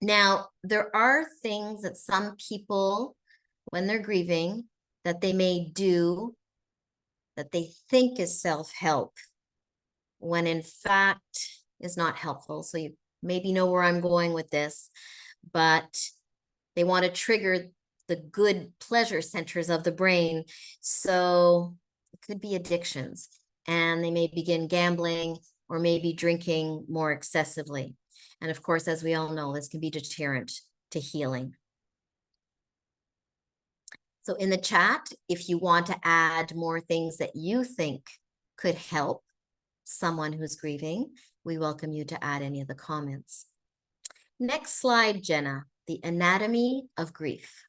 Now, there are things that some people, when they're grieving, that they may do that they think is self-help, when in fact is not helpful. So you maybe know where I'm going with this, but they want to trigger the good pleasure centers of the brain. So it could be addictions, and they may begin gambling or maybe drinking more excessively. And of course, as we all know, this can be deterrent to healing. So in the chat, if you want to add more things that you think could help someone who's grieving, we welcome you to add any of the comments. Next slide, Jenna, the anatomy of grief.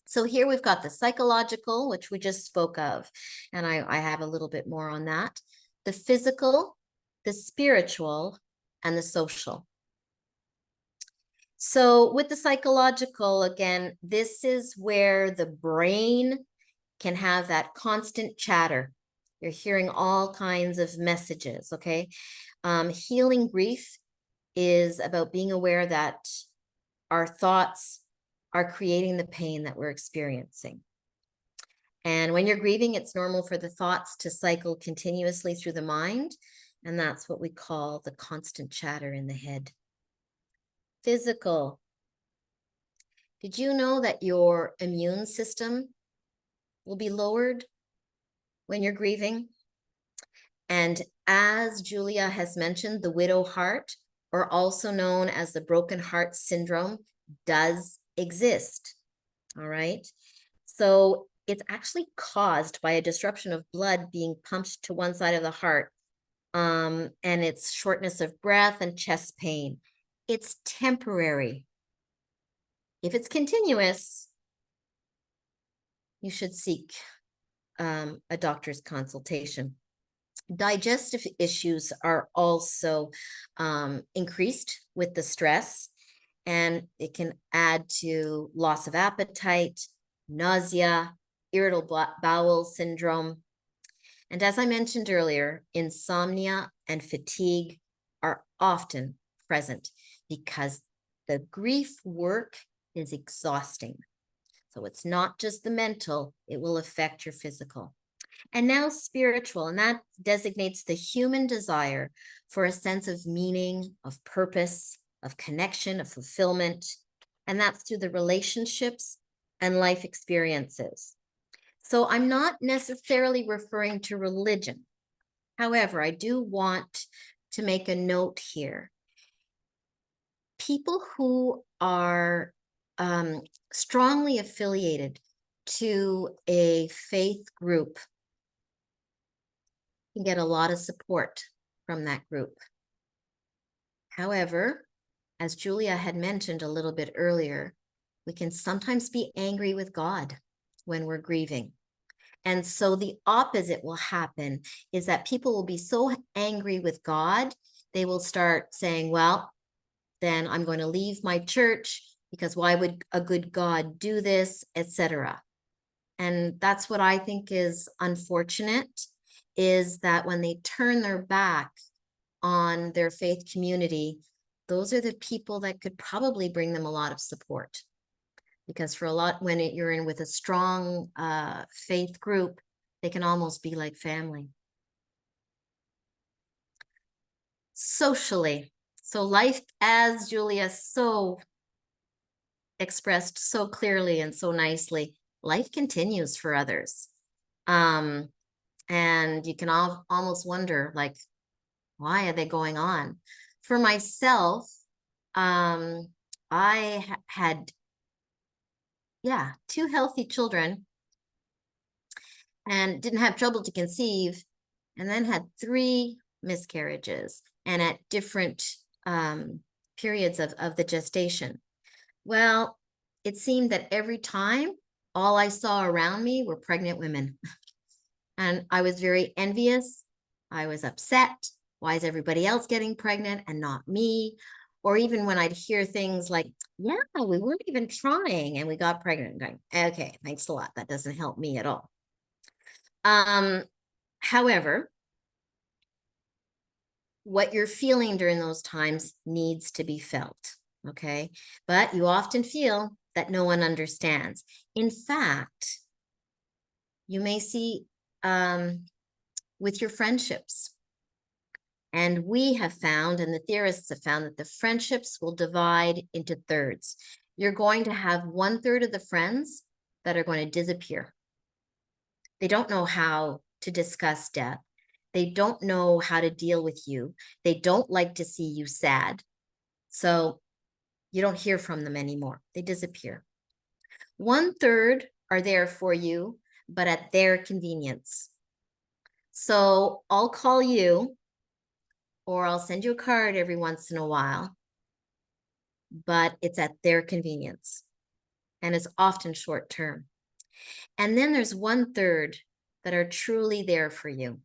So here we've got the psychological, which we just spoke of, and I have a little bit more on that. The physical, the spiritual, and the social. So with the psychological, again, this is where the brain can have that constant chatter. You're hearing all kinds of messages, okay? Healing grief is about being aware that our thoughts are creating the pain that we're experiencing. And when you're grieving, it's normal for the thoughts to cycle continuously through the mind. And that's what we call the constant chatter in the head. Physical. Did you know that your immune system will be lowered when you're grieving? And as Julia has mentioned, the widow heart, or also known as the broken heart syndrome, does exist. All right. So it's actually caused by a disruption of blood being pumped to one side of the heart. And it's shortness of breath and chest pain. It's temporary. If it's continuous, you should seek a doctor's consultation. Digestive issues are also increased with the stress, and it can add to loss of appetite, nausea, irritable bowel syndrome. And as I mentioned earlier, insomnia and fatigue are often present because the grief work is exhausting. So it's not just the mental, it will affect your physical. And now spiritual, and that designates the human desire for a sense of meaning, of purpose, of connection, of fulfillment. And that's through the relationships and life experiences. So I'm not necessarily referring to religion. However, I do want to make a note here. People who are strongly affiliated to a faith group can get a lot of support from that group. However, as Julia had mentioned a little bit earlier, we can sometimes be angry with God when we're grieving. And so the opposite will happen is that people will be so angry with God, they will start saying, well, then I'm going to leave my church because why would a good God do this, etc. And that's what I think is unfortunate, is that when they turn their back on their faith community, those are the people that could probably bring them a lot of support. Because for a lot, when you're in with a strong faith group, they can almost be like family. Socially. So life, as Julia so expressed so clearly and so nicely, life continues for others. And you can almost wonder, like, why are they going on? For myself, I had, yeah, 2 healthy children and didn't have trouble to conceive, and then had 3 miscarriages and at different periods of the gestation. Well, it seemed that every time all I saw around me were pregnant women. And I was very envious. I was upset. Why is everybody else getting pregnant and not me? Or even when I'd hear things like, yeah, we weren't even trying and we got pregnant. I'm going, okay, thanks a lot. That doesn't help me at all. However, what you're feeling during those times needs to be felt, okay? But you often feel that no one understands. In fact, you may see with your friendships. And we have found, and the theorists have found, that the friendships will divide into thirds. You're going to have 1/3 of the friends that are going to disappear. They don't know how to discuss death. They don't know how to deal with you. They don't like to see you sad. So you don't hear from them anymore. They disappear. 1/3 are there for you, but at their convenience. So I'll call you, or I'll send you a card every once in a while, but it's at their convenience. And it's often short term. And then there's 1/3 that are truly there for you.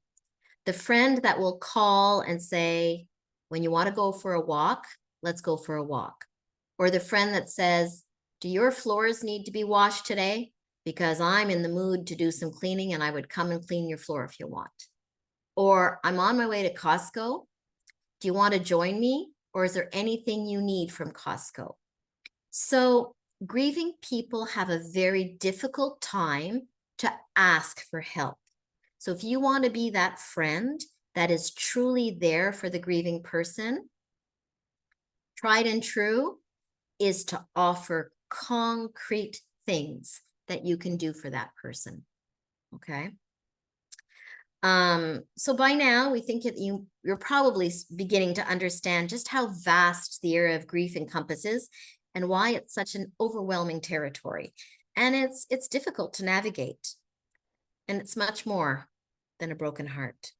The friend that will call and say, when you want to go for a walk, let's go for a walk. Or the friend that says, do your floors need to be washed today? Because I'm in the mood to do some cleaning and I would come and clean your floor if you want. Or I'm on my way to Costco. Do you want to join me? Or is there anything you need from Costco? So grieving people have a very difficult time to ask for help. So if you want to be that friend that is truly there for the grieving person, tried and true is to offer concrete things that you can do for that person. Okay. So by now we think that you're probably beginning to understand just how vast the area of grief encompasses and why it's such an overwhelming territory. And it's difficult to navigate. And it's much more than a broken heart.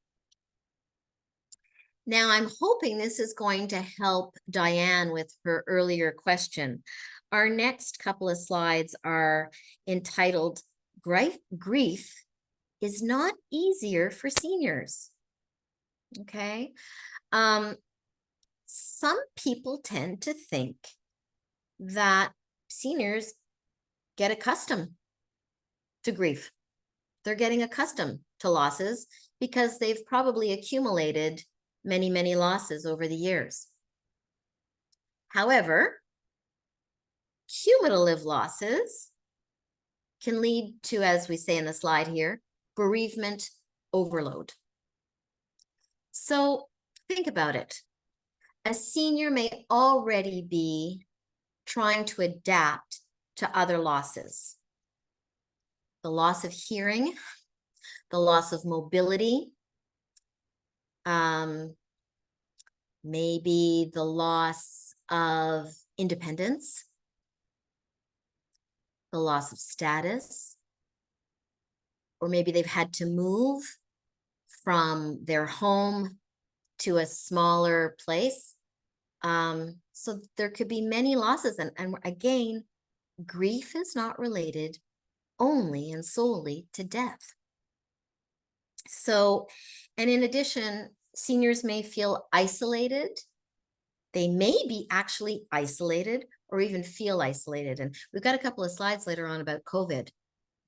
Now, I'm hoping this is going to help Diane with her earlier question. Our next couple of slides are entitled Grief is Not Easier for Seniors. Okay. Some people tend to think that seniors get accustomed to grief. They're getting accustomed to losses because they've probably accumulated many, many losses over the years. However, cumulative losses can lead to, as we say in the slide here, bereavement overload. So think about it. A senior may already be trying to adapt to other losses. The loss of hearing, the loss of mobility, maybe the loss of independence, the loss of status, or maybe they've had to move from their home to a smaller place. So there could be many losses. And again, grief is not related only and solely to death. So, and in addition, seniors may feel isolated. They may be actually isolated or even feel isolated. And we've got a couple of slides later on about COVID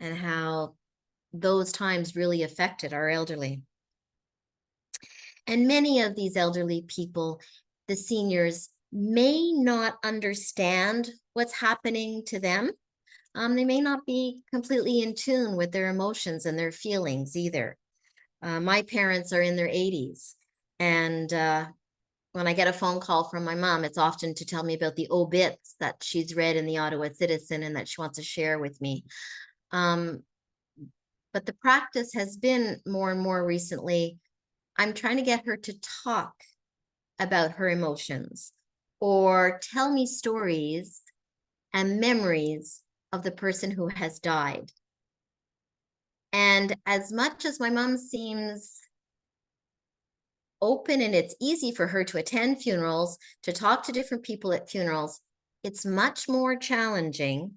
and how those times really affected our elderly. And many of these elderly people, the seniors, may not understand what's happening to them. They may not be completely in tune with their emotions and their feelings either. My parents are in their 80s, and when I get a phone call from my mom, it's often to tell me about the obits that she's read in the Ottawa Citizen and that she wants to share with me. But the practice has been more and more recently, I'm trying to get her to talk about her emotions or tell me stories and memories of the person who has died. And as much as my mom seems open and it's easy for her to attend funerals, to talk to different people at funerals, it's much more challenging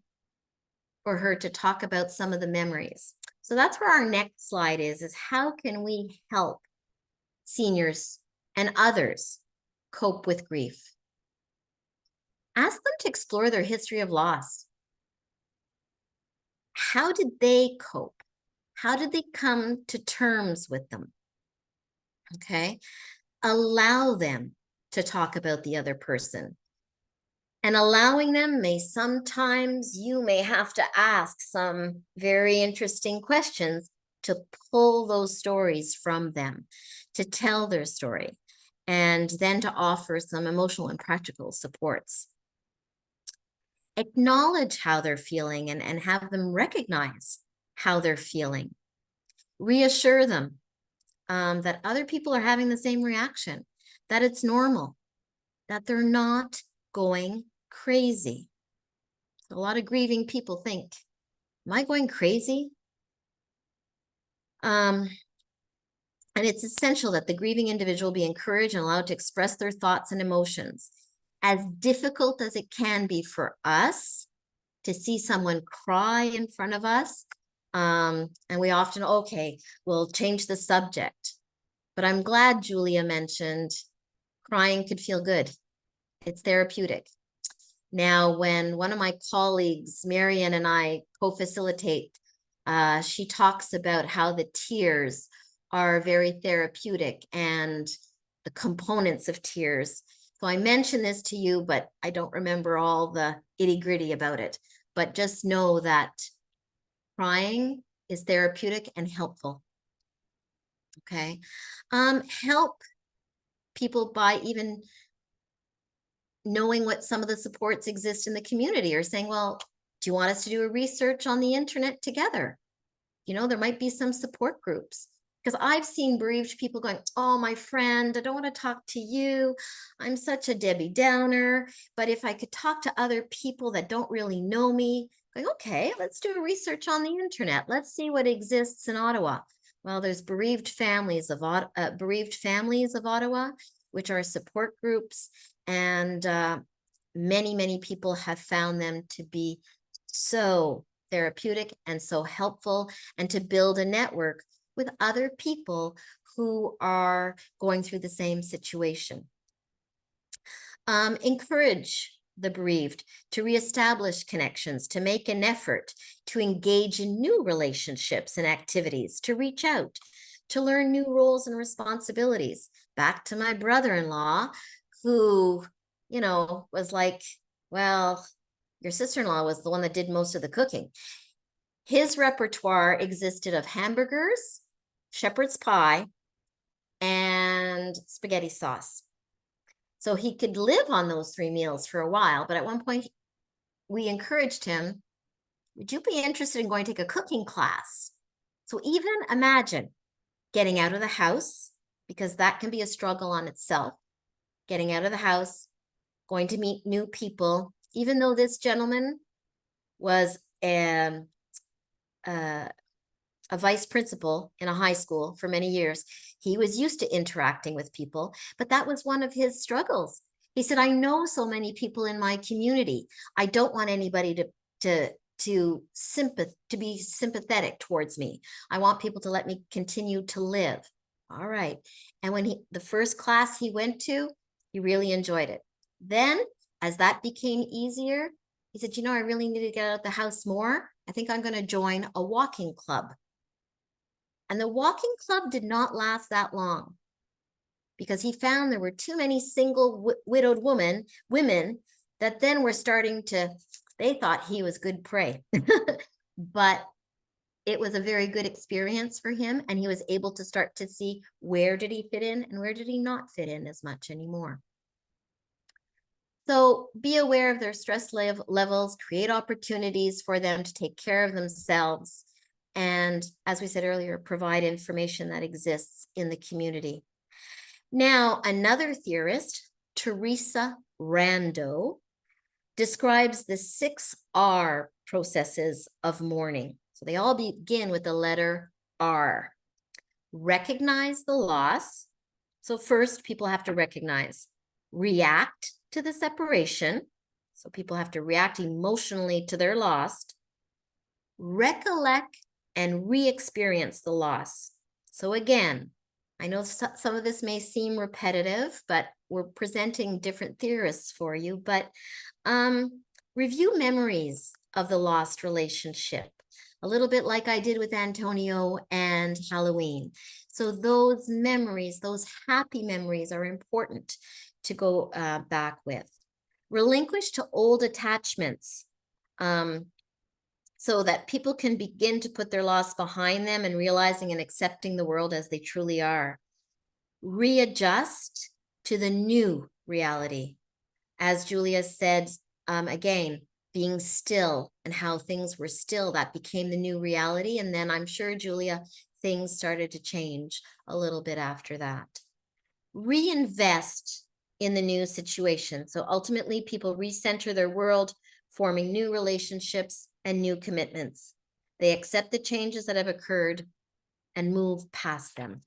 for her to talk about some of the memories. So that's where our next slide is how can we help seniors and others cope with grief? Ask them to explore their history of loss. How did they cope? How did they come to terms with them? Okay. Allow them to talk about the other person. And allowing them may sometimes you may have to ask some very interesting questions to pull those stories from them, to tell their story, and then to offer some emotional and practical supports. Acknowledge how they're feeling and have them recognize how they're feeling. Reassure them that other people are having the same reaction, that it's normal, that they're not going crazy. A lot of grieving people think, am I going crazy? And it's essential that the grieving individual be encouraged and allowed to express their thoughts and emotions. As difficult as it can be for us to see someone cry in front of us, and we often, okay, we'll change the subject. But I'm glad Julia mentioned crying could feel good. It's therapeutic. Now, when one of my colleagues, Marian, and I co-facilitate, she talks about how the tears are very therapeutic and the components of tears. So I mentioned this to you, but I don't remember all the itty-gritty about it. But just know that crying is therapeutic and helpful. Okay. Help people by even knowing what some of the supports exist in the community, or saying, well, do you want us to do a research on the internet together? You know, there might be some support groups, because I've seen bereaved people going, oh, my friend, I don't want to talk to you. I'm such a Debbie Downer. But if I could talk to other people that don't really know me, going, okay, let's do a research on the internet. Let's see what exists in Ottawa. Well, there's bereaved families of Ottawa, which are support groups. And many, many people have found them to be so therapeutic and so helpful, and to build a network with other people who are going through the same situation. Encourage the bereaved to reestablish connections, to make an effort to engage in new relationships and activities, to reach out, to learn new roles and responsibilities. Back to my brother-in-law, who, you know, was like, well, your sister-in-law was the one that did most of the cooking. His repertoire existed of hamburgers, shepherd's pie, and spaghetti sauce. So he could live on those 3 meals for a while. But at one point, we encouraged him, would you be interested in going to take a cooking class? So even imagine getting out of the house, because that can be a struggle on itself. Getting out of the house, going to meet new people, even though this gentleman was a vice principal in a high school for many years. He was used to interacting with people, but that was one of his struggles. He said, I know so many people in my community. I don't want anybody to be sympathetic towards me. I want people to let me continue to live. All right. And when the first class he went to, he really enjoyed it. Then, as that became easier, he said, you know, I really need to get out of the house more. I think I'm going to join a walking club. And the walking club did not last that long, because he found there were too many single widowed women that then were starting to, they thought he was good prey. But it was a very good experience for him, and he was able to start to see where did he fit in and where did he not fit in as much anymore. So be aware of their stress levels, create opportunities for them to take care of themselves, and as we said earlier, provide information that exists in the community. Now, another theorist, Teresa Rando, describes the 6 R processes of mourning. So they all begin with the letter R. Recognize the loss. So first, people have to recognize, react to the separation. So people have to react emotionally to their loss. Recollect and re-experience the loss. So again, I know some of this may seem repetitive, but we're presenting different theorists for you, but review memories of the lost relationship, a little bit like I did with Antonio and Halloween. So those memories, those happy memories, are important to go back with. Relinquish to old attachments, so that people can begin to put their loss behind them and realizing and accepting the world as they truly are. Readjust to the new reality. As Julia said, again, being still and how things were still, that became the new reality. And then I'm sure, Julia, things started to change a little bit after that. Reinvest in the new situation. So ultimately, people recenter their world, forming new relationships and new commitments. They accept the changes that have occurred and move past them.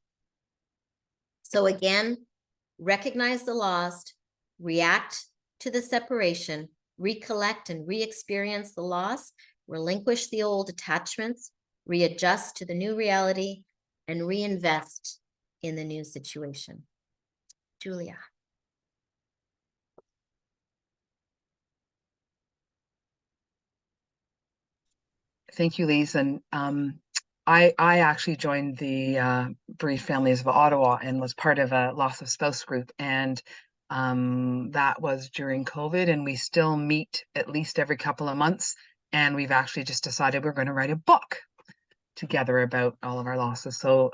So again, recognize the lost, react to the separation, recollect and re-experience the loss, relinquish the old attachments, readjust to the new reality, and reinvest in the new situation. Julia. Thank you, Lise. And I actually joined the Bereaved Families of Ottawa and was part of a loss of spouse group. And that was during COVID, and we still meet at least every couple of months. And we've actually just decided we're going to write a book together about all of our losses. So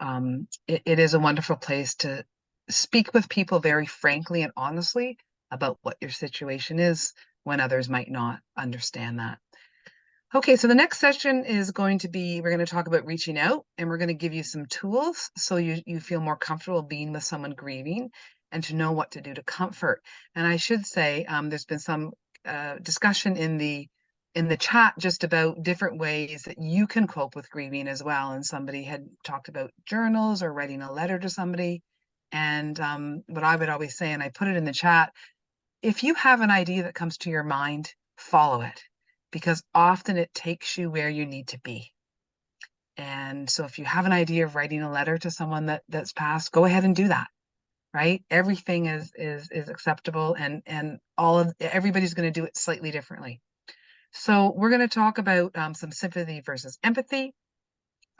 it is a wonderful place to speak with people very frankly and honestly about what your situation is when others might not understand that. Okay, so the next session is going to be, we're going to talk about reaching out, and we're going to give you some tools so you feel more comfortable being with someone grieving and to know what to do to comfort. And I should say, there's been some discussion in the chat just about different ways that you can cope with grieving as well. And somebody had talked about journals or writing a letter to somebody. And what I would always say, and I put it in the chat, if you have an idea that comes to your mind, follow it, because often it takes you where you need to be. And so if you have an idea of writing a letter to someone that's passed, go ahead and do that, right? Everything is acceptable, and everybody's going to do it slightly differently. So we're going to talk about some sympathy versus empathy,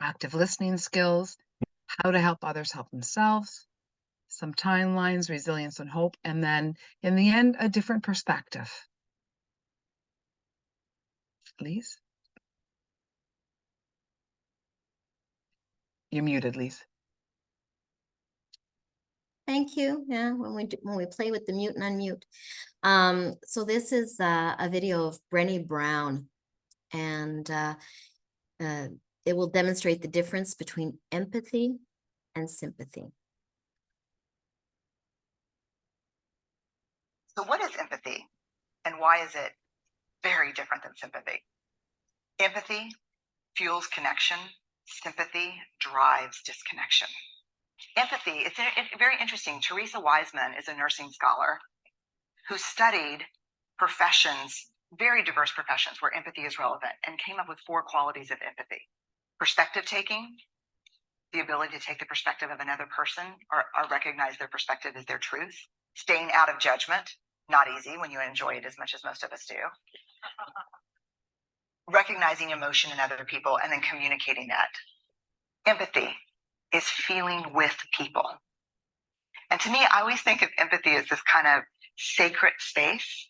active listening skills, how to help others help themselves, some timelines, resilience and hope, and then in the end, a different perspective. Lise? You're muted, Lise. Thank you. Yeah, when we play with the mute and unmute. So this is a video of Brené Brown, and it will demonstrate the difference between empathy and sympathy. So what is empathy, and why is it very different than sympathy? Empathy fuels connection. Sympathy drives disconnection. Empathy, it's very interesting. Teresa Wiseman is a nursing scholar who studied professions, very diverse professions where empathy is relevant, and came up with 4 qualities of empathy. Perspective taking, the ability to take the perspective of another person or recognize their perspective as their truth. Staying out of judgment, not easy when you enjoy it as much as most of us do. Recognizing emotion in other people and then communicating that. Empathy is feeling with people. And to me, I always think of empathy as this kind of sacred space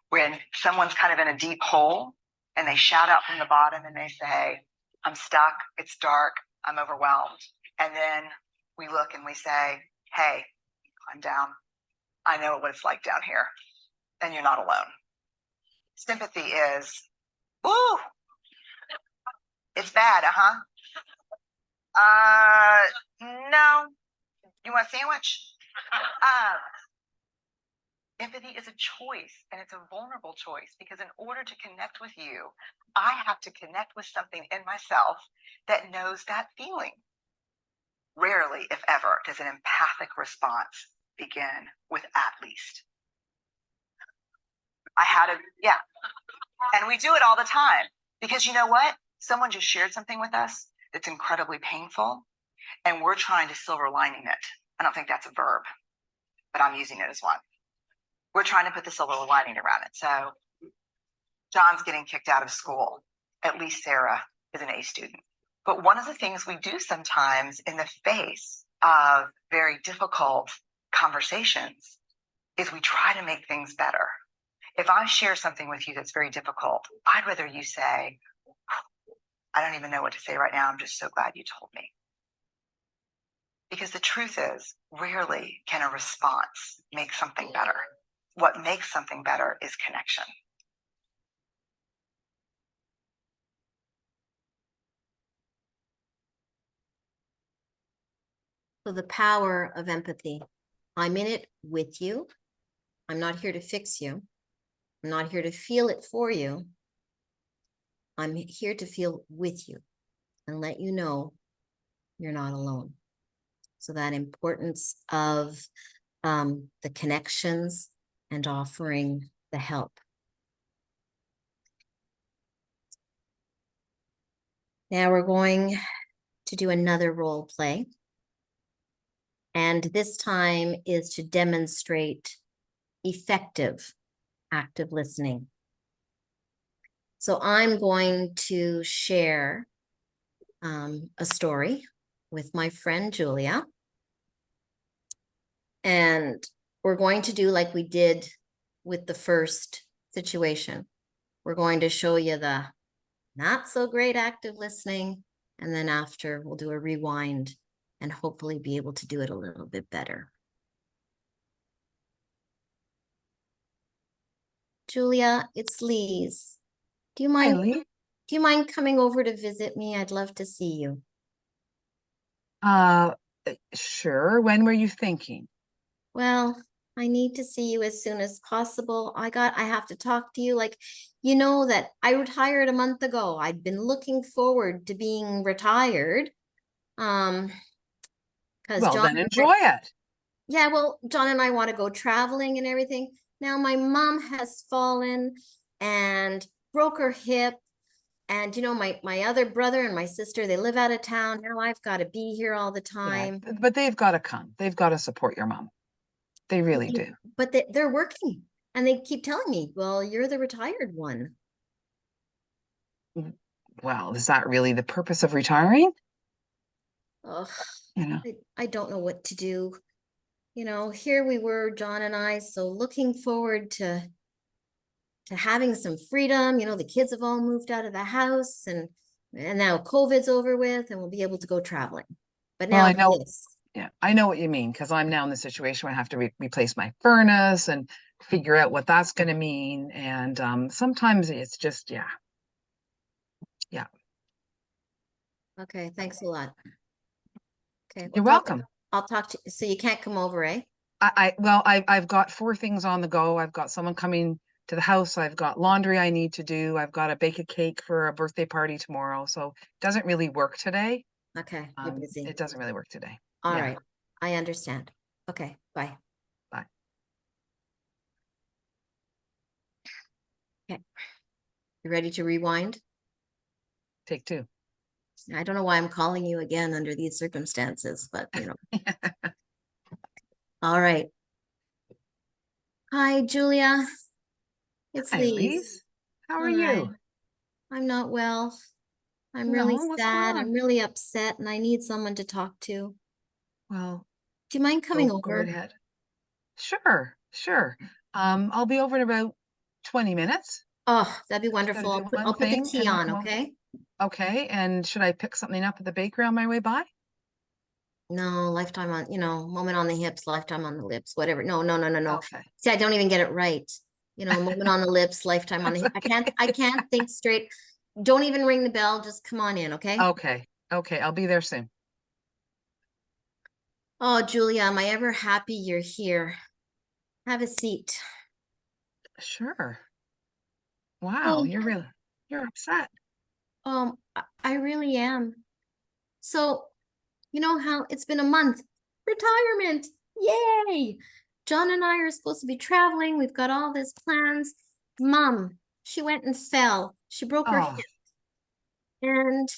when someone's kind of in a deep hole and they shout out from the bottom and they say, I'm stuck. It's dark. I'm overwhelmed. And then we look and we say, hey, climb down. I know what it's like down here. And you're not alone. Sympathy is, ooh, it's bad, no. You want a sandwich? Empathy is a choice, and it's a vulnerable choice, because in order to connect with you, I have to connect with something in myself that knows that feeling. Rarely, if ever, does an empathic response begin with at least. Yeah. And we do it all the time, because you know what? Someone just shared something with us that's incredibly painful, and we're trying to silver lining it. I don't think that's a verb, but I'm using it as one. We're trying to put the silver lining around it. So John's getting kicked out of school. At least Sarah is an A student. But one of the things we do sometimes in the face of very difficult conversations is we try to make things better. If I share something with you that's very difficult, I'd rather you say, I don't even know what to say right now. I'm just so glad you told me. Because the truth is, rarely can a response make something better. What makes something better is connection. So the power of empathy. I'm in it with you. I'm not here to fix you. I'm not here to feel it for you. I'm here to feel with you and let you know you're not alone. So that importance of the connections and offering the help. Now we're going to do another role play. And this time is to demonstrate effective active listening. So I'm going to share a story with my friend Julia. And we're going to do like we did with the first situation. We're going to show you the not so great active listening. And then after, we'll do a rewind and hopefully be able to do it a little bit better. Julia, it's Lise. Do you mind coming over to visit me? I'd love to see you. Sure. When were you thinking? Well, I need to see you as soon as possible. I have to talk to you. Like, you know that I retired a month ago. I'd been looking forward to being retired. Because Well, John, then enjoy it. Yeah, well, John and I want to go traveling and everything. Now my mom has fallen and broke her hip. And, you know, my other brother and my sister, they live out of town. Now I've got to be here all the time. Yeah, but they've got to come. They've got to support your mom. They really do. But they're working. And they keep telling me, well, you're the retired one. Well, is that really the purpose of retiring? Ugh, You know, I don't know what to do. You know, here we were, John and I, so looking forward to having some freedom. You know, the kids have all moved out of the house and now COVID's over with and we'll be able to go traveling. But now well, I know. this. Yeah, I know what you mean, because I'm now in the situation where I have to replace my furnace and figure out what that's going to mean. And sometimes it's just, yeah. Okay, thanks a lot. Okay, You're welcome. I'll talk to you. So you can't come over, eh? I've got 4 things on the go. I've got someone coming to the house. I've got laundry I need to do. I've got to bake a cake for a birthday party tomorrow. So it doesn't really work today. Okay, you're busy. It doesn't really work today. All right, I understand. Okay, bye. Bye. Okay, you ready to rewind? Take 2. I don't know why I'm calling you again under these circumstances, but you know. All right. Hi, Julia. It's Hi, Lise. How are you? I'm not well. I'm No, really what's sad. wrong? I'm really upset and I need someone to talk to. Well, Do you mind coming go over? right ahead. Sure. I'll be over in about 20 minutes. Oh, that'd be Just gotta wonderful. do one I'll put the thing key and I'll on, come over. okay? Okay, and should I pick something up at the bakery on my way by? No, lifetime on, moment on the hips, lifetime on the lips, whatever. No, no, no, no, no. Okay. See, I don't even get it right. Moment on the lips, lifetime on the hip. I can't think straight. Don't even ring the bell. Just come on in, okay? Okay. Okay, I'll be there soon. Oh, Julia, am I ever happy you're here? Have a seat. Sure. Wow, Oh, you're upset. I really am. So, you know how it's been a month. Retirement. Yay. John and I are supposed to be traveling. We've got all these plans. Mom, she went and fell. She broke her Oh, hip. And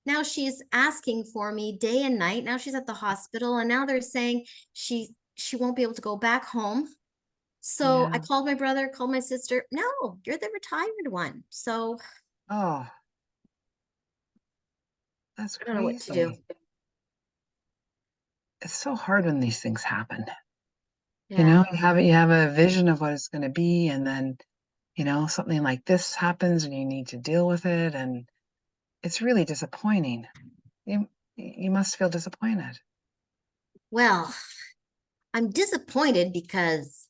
now she's asking for me day and night. Now she's at the hospital, and now they're saying she won't be able to go back home. So I yeah. called my brother, called my sister. No, you're the retired one. So Oh, that's I don't know what to do. crazy. It's so hard when these things happen. Yeah. You have a vision of what it's going to be, and then, something like this happens and you need to deal with it, and it's really disappointing. You must feel disappointed. Well, I'm disappointed because,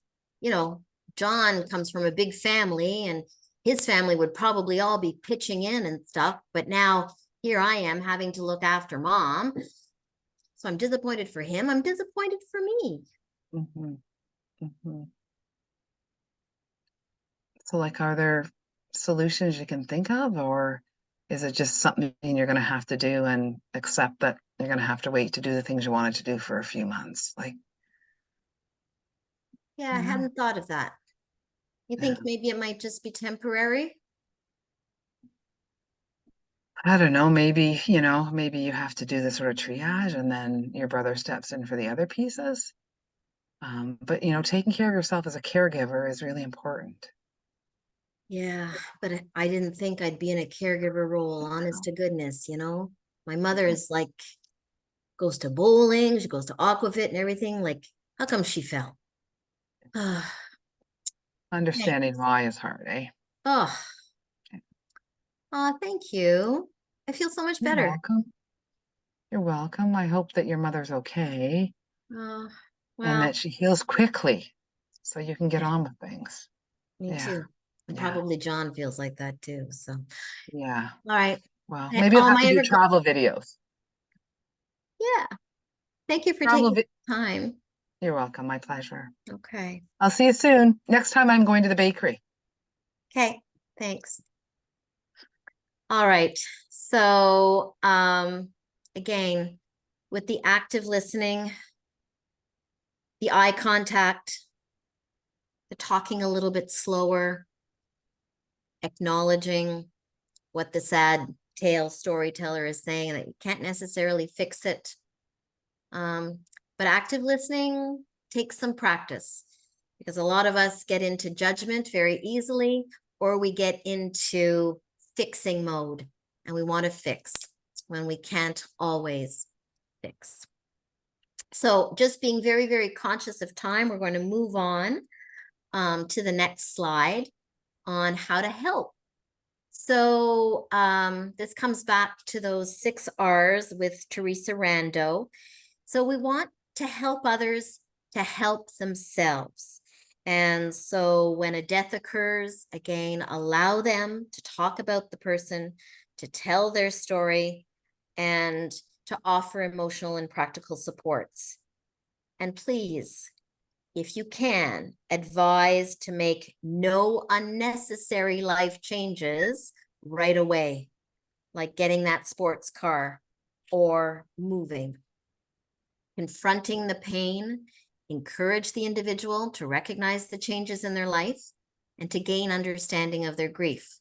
John comes from a big family and his family would probably all be pitching in and stuff. But now here I am having to look after mom. So I'm disappointed for him. I'm disappointed for me. Hmm. Hmm. So, like, are there solutions you can think of, or is it just something you're going to have to do and accept that you're going to have to wait to do the things you wanted to do for a few months? Like, Yeah, I hadn't thought of that. You think yeah. maybe it might just be temporary? I don't know, maybe you have to do this sort of triage and then your brother steps in for the other pieces. But taking care of yourself as a caregiver is really important. Yeah, but I didn't think I'd be in a caregiver role, honest to goodness, My mother is like, goes to bowling, she goes to aquafit and everything. Like, how come she fell? Okay. Understanding why is hard, eh? Oh, thank you. I feel so much You're better. welcome. You're welcome. I hope that your mother's okay Uh, and well, that she heals quickly so you can get yeah, on with things. me Yeah. too. And Yeah. probably John feels like that too. So, all Yeah. right. Well, Hey, maybe oh, you'll am have I to do ever? travel videos. Yeah. Thank you for Travel taking vi the time. You're welcome. My pleasure. Okay. I'll see you soon. Next time I'm going to the bakery. Okay. Thanks. All right. So, again, with the active listening, the eye contact, the talking a little bit slower, acknowledging what the sad tale storyteller is saying, that you can't necessarily fix it. But active listening takes some practice because a lot of us get into judgment very easily, or we get into fixing mode and we want to fix when we can't always fix. So just being very, very conscious of time, we're going to move on to the next slide on how to help. So this comes back to those 6 R's with Teresa Rando. So we want to help others to help themselves. And so when a death occurs, again, allow them to talk about the person, to tell their story, and to offer emotional and practical supports. And please, if you can, advise to make no unnecessary life changes right away, like getting that sports car or moving. Confronting the pain, encourage the individual to recognize the changes in their life and to gain understanding of their grief,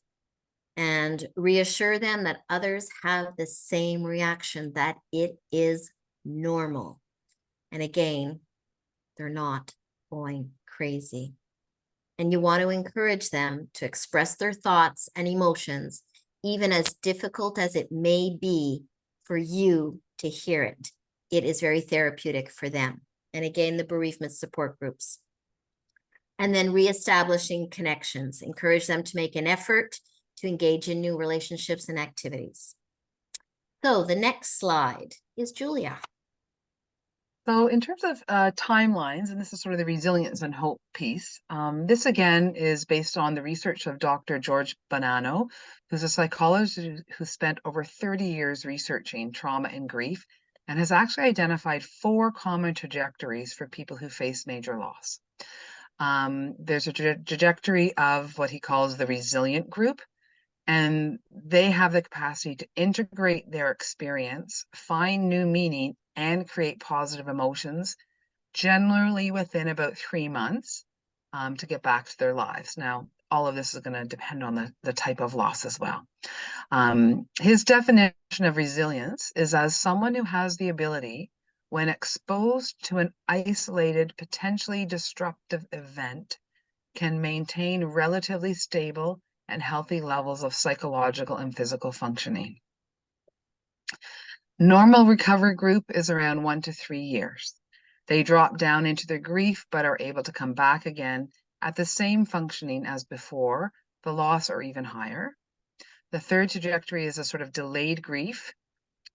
and reassure them that others have the same reaction, that it is normal. And again, they're not going crazy. And you want to encourage them to express their thoughts and emotions, even as difficult as it may be for you to hear it. It is very therapeutic for them. And again, the bereavement support groups. And then reestablishing connections. Encourage them to make an effort to engage in new relationships and activities. So the next slide is Julia. So in terms of timelines, and this is sort of the resilience and hope piece, this again is based on the research of Dr. George Bonanno, who's a psychologist who spent over 30 years researching trauma and grief and has actually identified 4 common trajectories for people who face major loss. There's a trajectory of what he calls the resilient group, and they have the capacity to integrate their experience, find new meaning, and create positive emotions, generally within about 3 months, to get back to their lives. Now, all of this is going to depend on the type of loss as well. His definition of resilience is as someone who has the ability, when exposed to an isolated, potentially destructive event, can maintain relatively stable and healthy levels of psychological and physical functioning. Normal recovery group is around 1 to 3 years. They drop down into their grief, but are able to come back again at the same functioning as before the loss or even higher. The third trajectory is a sort of delayed grief.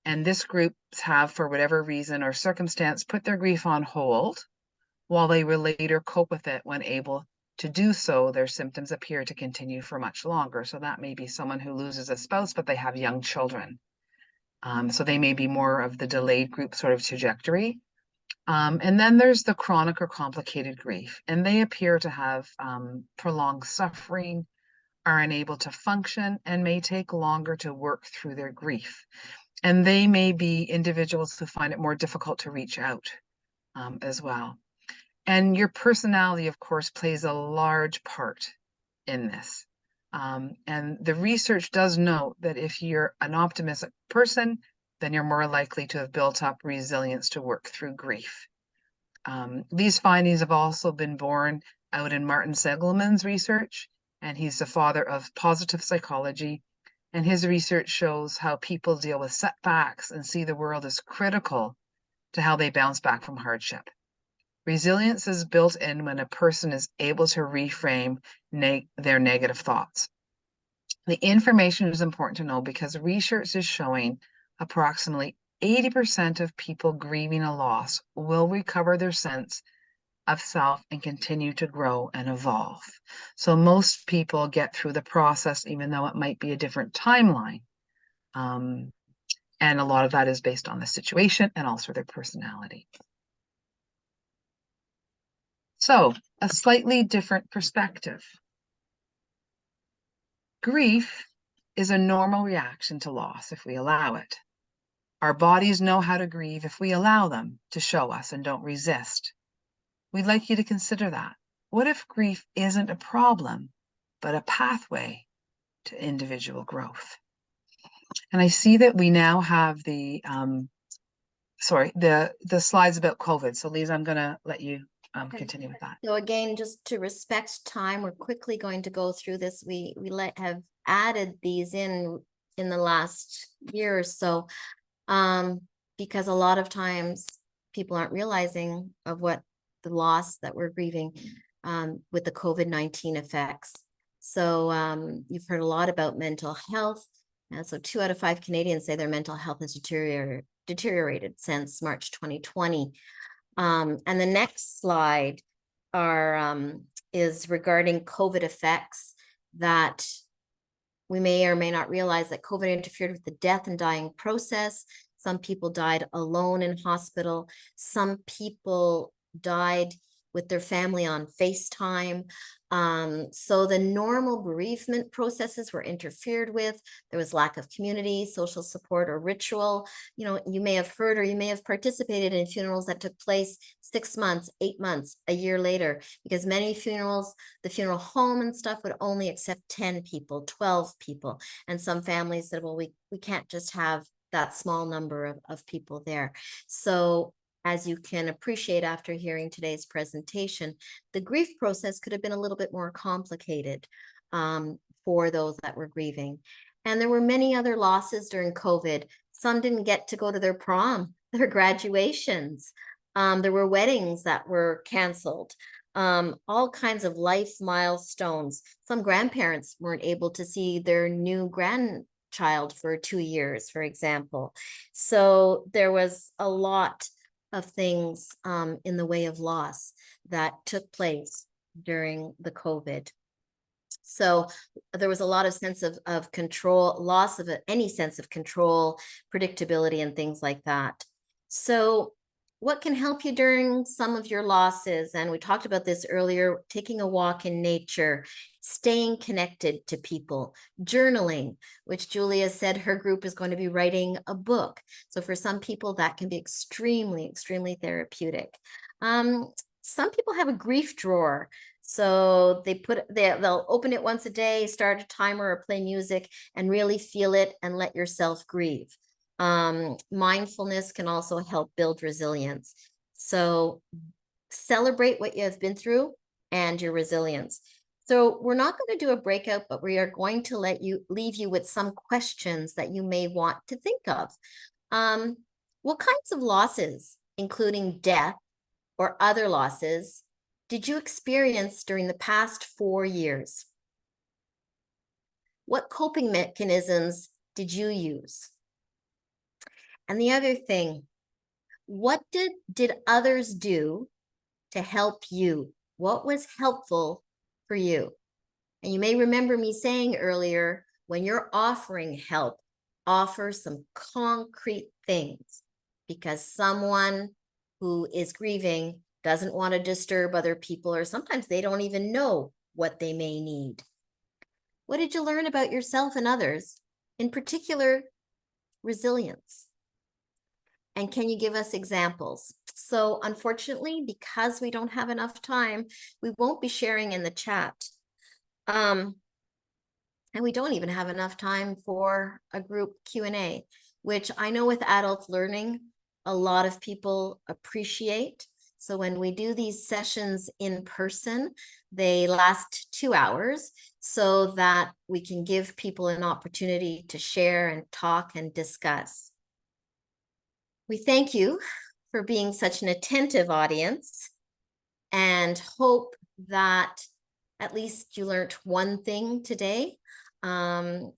And this group have, for whatever reason or circumstance, put their grief on hold while they will later cope with it when able to do so. Their symptoms appear to continue for much longer. So that may be someone who loses a spouse, but they have young children. So they may be more of the delayed group sort of trajectory. And then there's the chronic or complicated grief, and they appear to have prolonged suffering, are unable to function, and may take longer to work through their grief. And they may be individuals who find it more difficult to reach out as well. And your personality, of course, plays a large part in this. And the research does note that if you're an optimistic person, then you're more likely to have built up resilience to work through grief. These findings have also been borne out in Martin Seligman's research, and he's the father of positive psychology. And his research shows how people deal with setbacks and see the world as critical to how they bounce back from hardship. Resilience is built in when a person is able to reframe their negative thoughts. The information is important to know because research is showing approximately 80% of people grieving a loss will recover their sense of self and continue to grow and evolve. So most people get through the process, even though it might be a different timeline. And a lot of that is based on the situation and also their personality. So, a slightly different perspective. Grief is a normal reaction to loss if we allow it. Our bodies know how to grieve if we allow them to show us and don't resist. We'd like you to consider that. What if grief isn't a problem, but a pathway to individual growth? And I see that we now have the slides about COVID. So Lisa, I'm going to let you continue with that. So again, just to respect time, we're quickly going to go through this. We have added these in the last year or so, because a lot of times people aren't realizing of what the loss that we're grieving with the COVID-19 effects. So you've heard a lot about mental health. And so 2 out of 5 Canadians say their mental health has deteriorated since March 2020. And the next slide is regarding COVID effects, that we may or may not realize that COVID interfered with the death and dying process. Some people died alone in hospital. Some people died with their family on FaceTime. So the normal bereavement processes were interfered with. There was lack of community, social support, or ritual. You know, you may have heard or you may have participated in funerals that took place 6 months, 8 months, a year later, because many funerals, the funeral home and stuff would only accept 10 people, 12 people. And some families said, well, we can't just have that small number of people there. So as you can appreciate after hearing today's presentation, the grief process could have been a little bit more complicated for those that were grieving. And there were many other losses during COVID. Some didn't get to go to their prom, their graduations. There were weddings that were canceled. all kinds of life milestones. Some grandparents weren't able to see their new grandchild for 2 years, for example. So there was a lot of things in the way of loss that took place during the COVID. So there was a lot of sense of control, loss of any sense of control, predictability, and things like that. So what can help you during some of your losses? And we talked about this earlier, taking a walk in nature, staying connected to people, journaling, which Julia said her group is going to be writing a book. So for some people, that can be extremely, extremely therapeutic. Some people have a grief drawer. So they'll open it once a day, start a timer or play music and really feel it and let yourself grieve. Mindfulness can also help build resilience. So celebrate what you have been through and your resilience. So we're not going to do a breakout, but we are going to leave you with some questions that you may want to think of. What kinds of losses, including death or other losses, did you experience during the past 4 years? What coping mechanisms did you use? And the other thing, what did others do to help you? What was helpful for you? And you may remember me saying earlier, when you're offering help, offer some concrete things, because someone who is grieving doesn't want to disturb other people, or sometimes they don't even know what they may need. What did you learn about yourself and others, in particular, resilience? And can you give us examples? So unfortunately, because we don't have enough time, we won't be sharing in the chat. And we don't even have enough time for a group Q&A, which I know with adult learning, a lot of people appreciate. So when we do these sessions in person, they last 2 hours so that we can give people an opportunity to share and talk and discuss. We thank you for being such an attentive audience and hope that at least you learned one thing today, and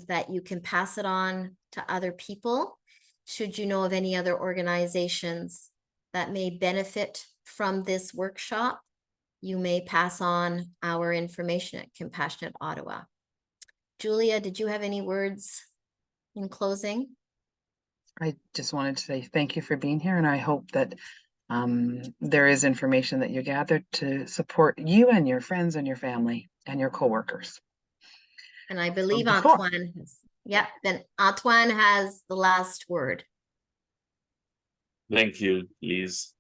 that you can pass it on to other people. Should you know of any other organizations that may benefit from this workshop, you may pass on our information at Compassionate Ottawa. Julia, did you have any words in closing? I just wanted to say thank you for being here, and I hope that there is information that you gathered to support you and your friends and your family and your coworkers. And I believe before- Antoine has, then Antoine has the last word. Thank you, Lise.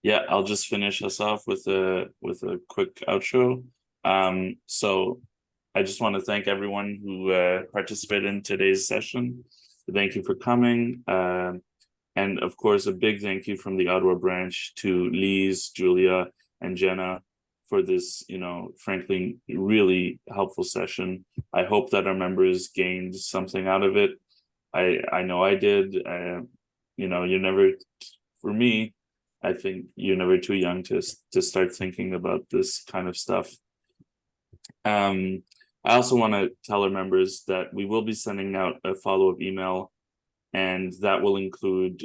Yeah, I'll just finish us off with a quick outro. So I just want to thank everyone who participated in today's session. Thank you for coming. And of course, a big thank you from the Ottawa branch to Lise, Julia, and Jenna for this, frankly, really helpful session. I hope that our members gained something out of it. I know I did. You're never, for me, I think you're never too young to start thinking about this kind of stuff. I also want to tell our members that we will be sending out a follow-up email, and that will include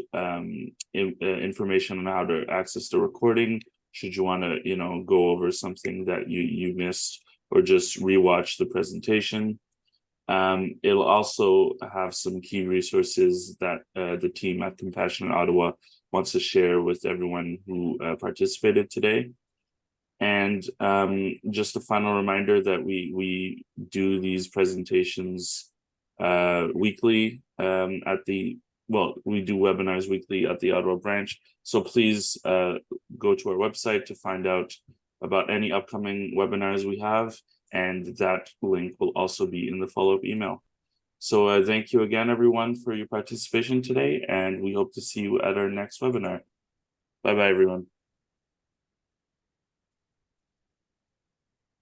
information on how to access the recording should you want to go over something that you missed or just rewatch the presentation. It'll also have some key resources that the team at Compassionate Ottawa wants to share with everyone who participated today. And just a final reminder that we do these presentations weekly we do webinars weekly at the Ottawa branch. So please go to our website to find out about any upcoming webinars we have, and that link will also be in the follow-up email. So thank you again, everyone, for your participation today, and we hope to see you at our next webinar. Bye-bye, everyone.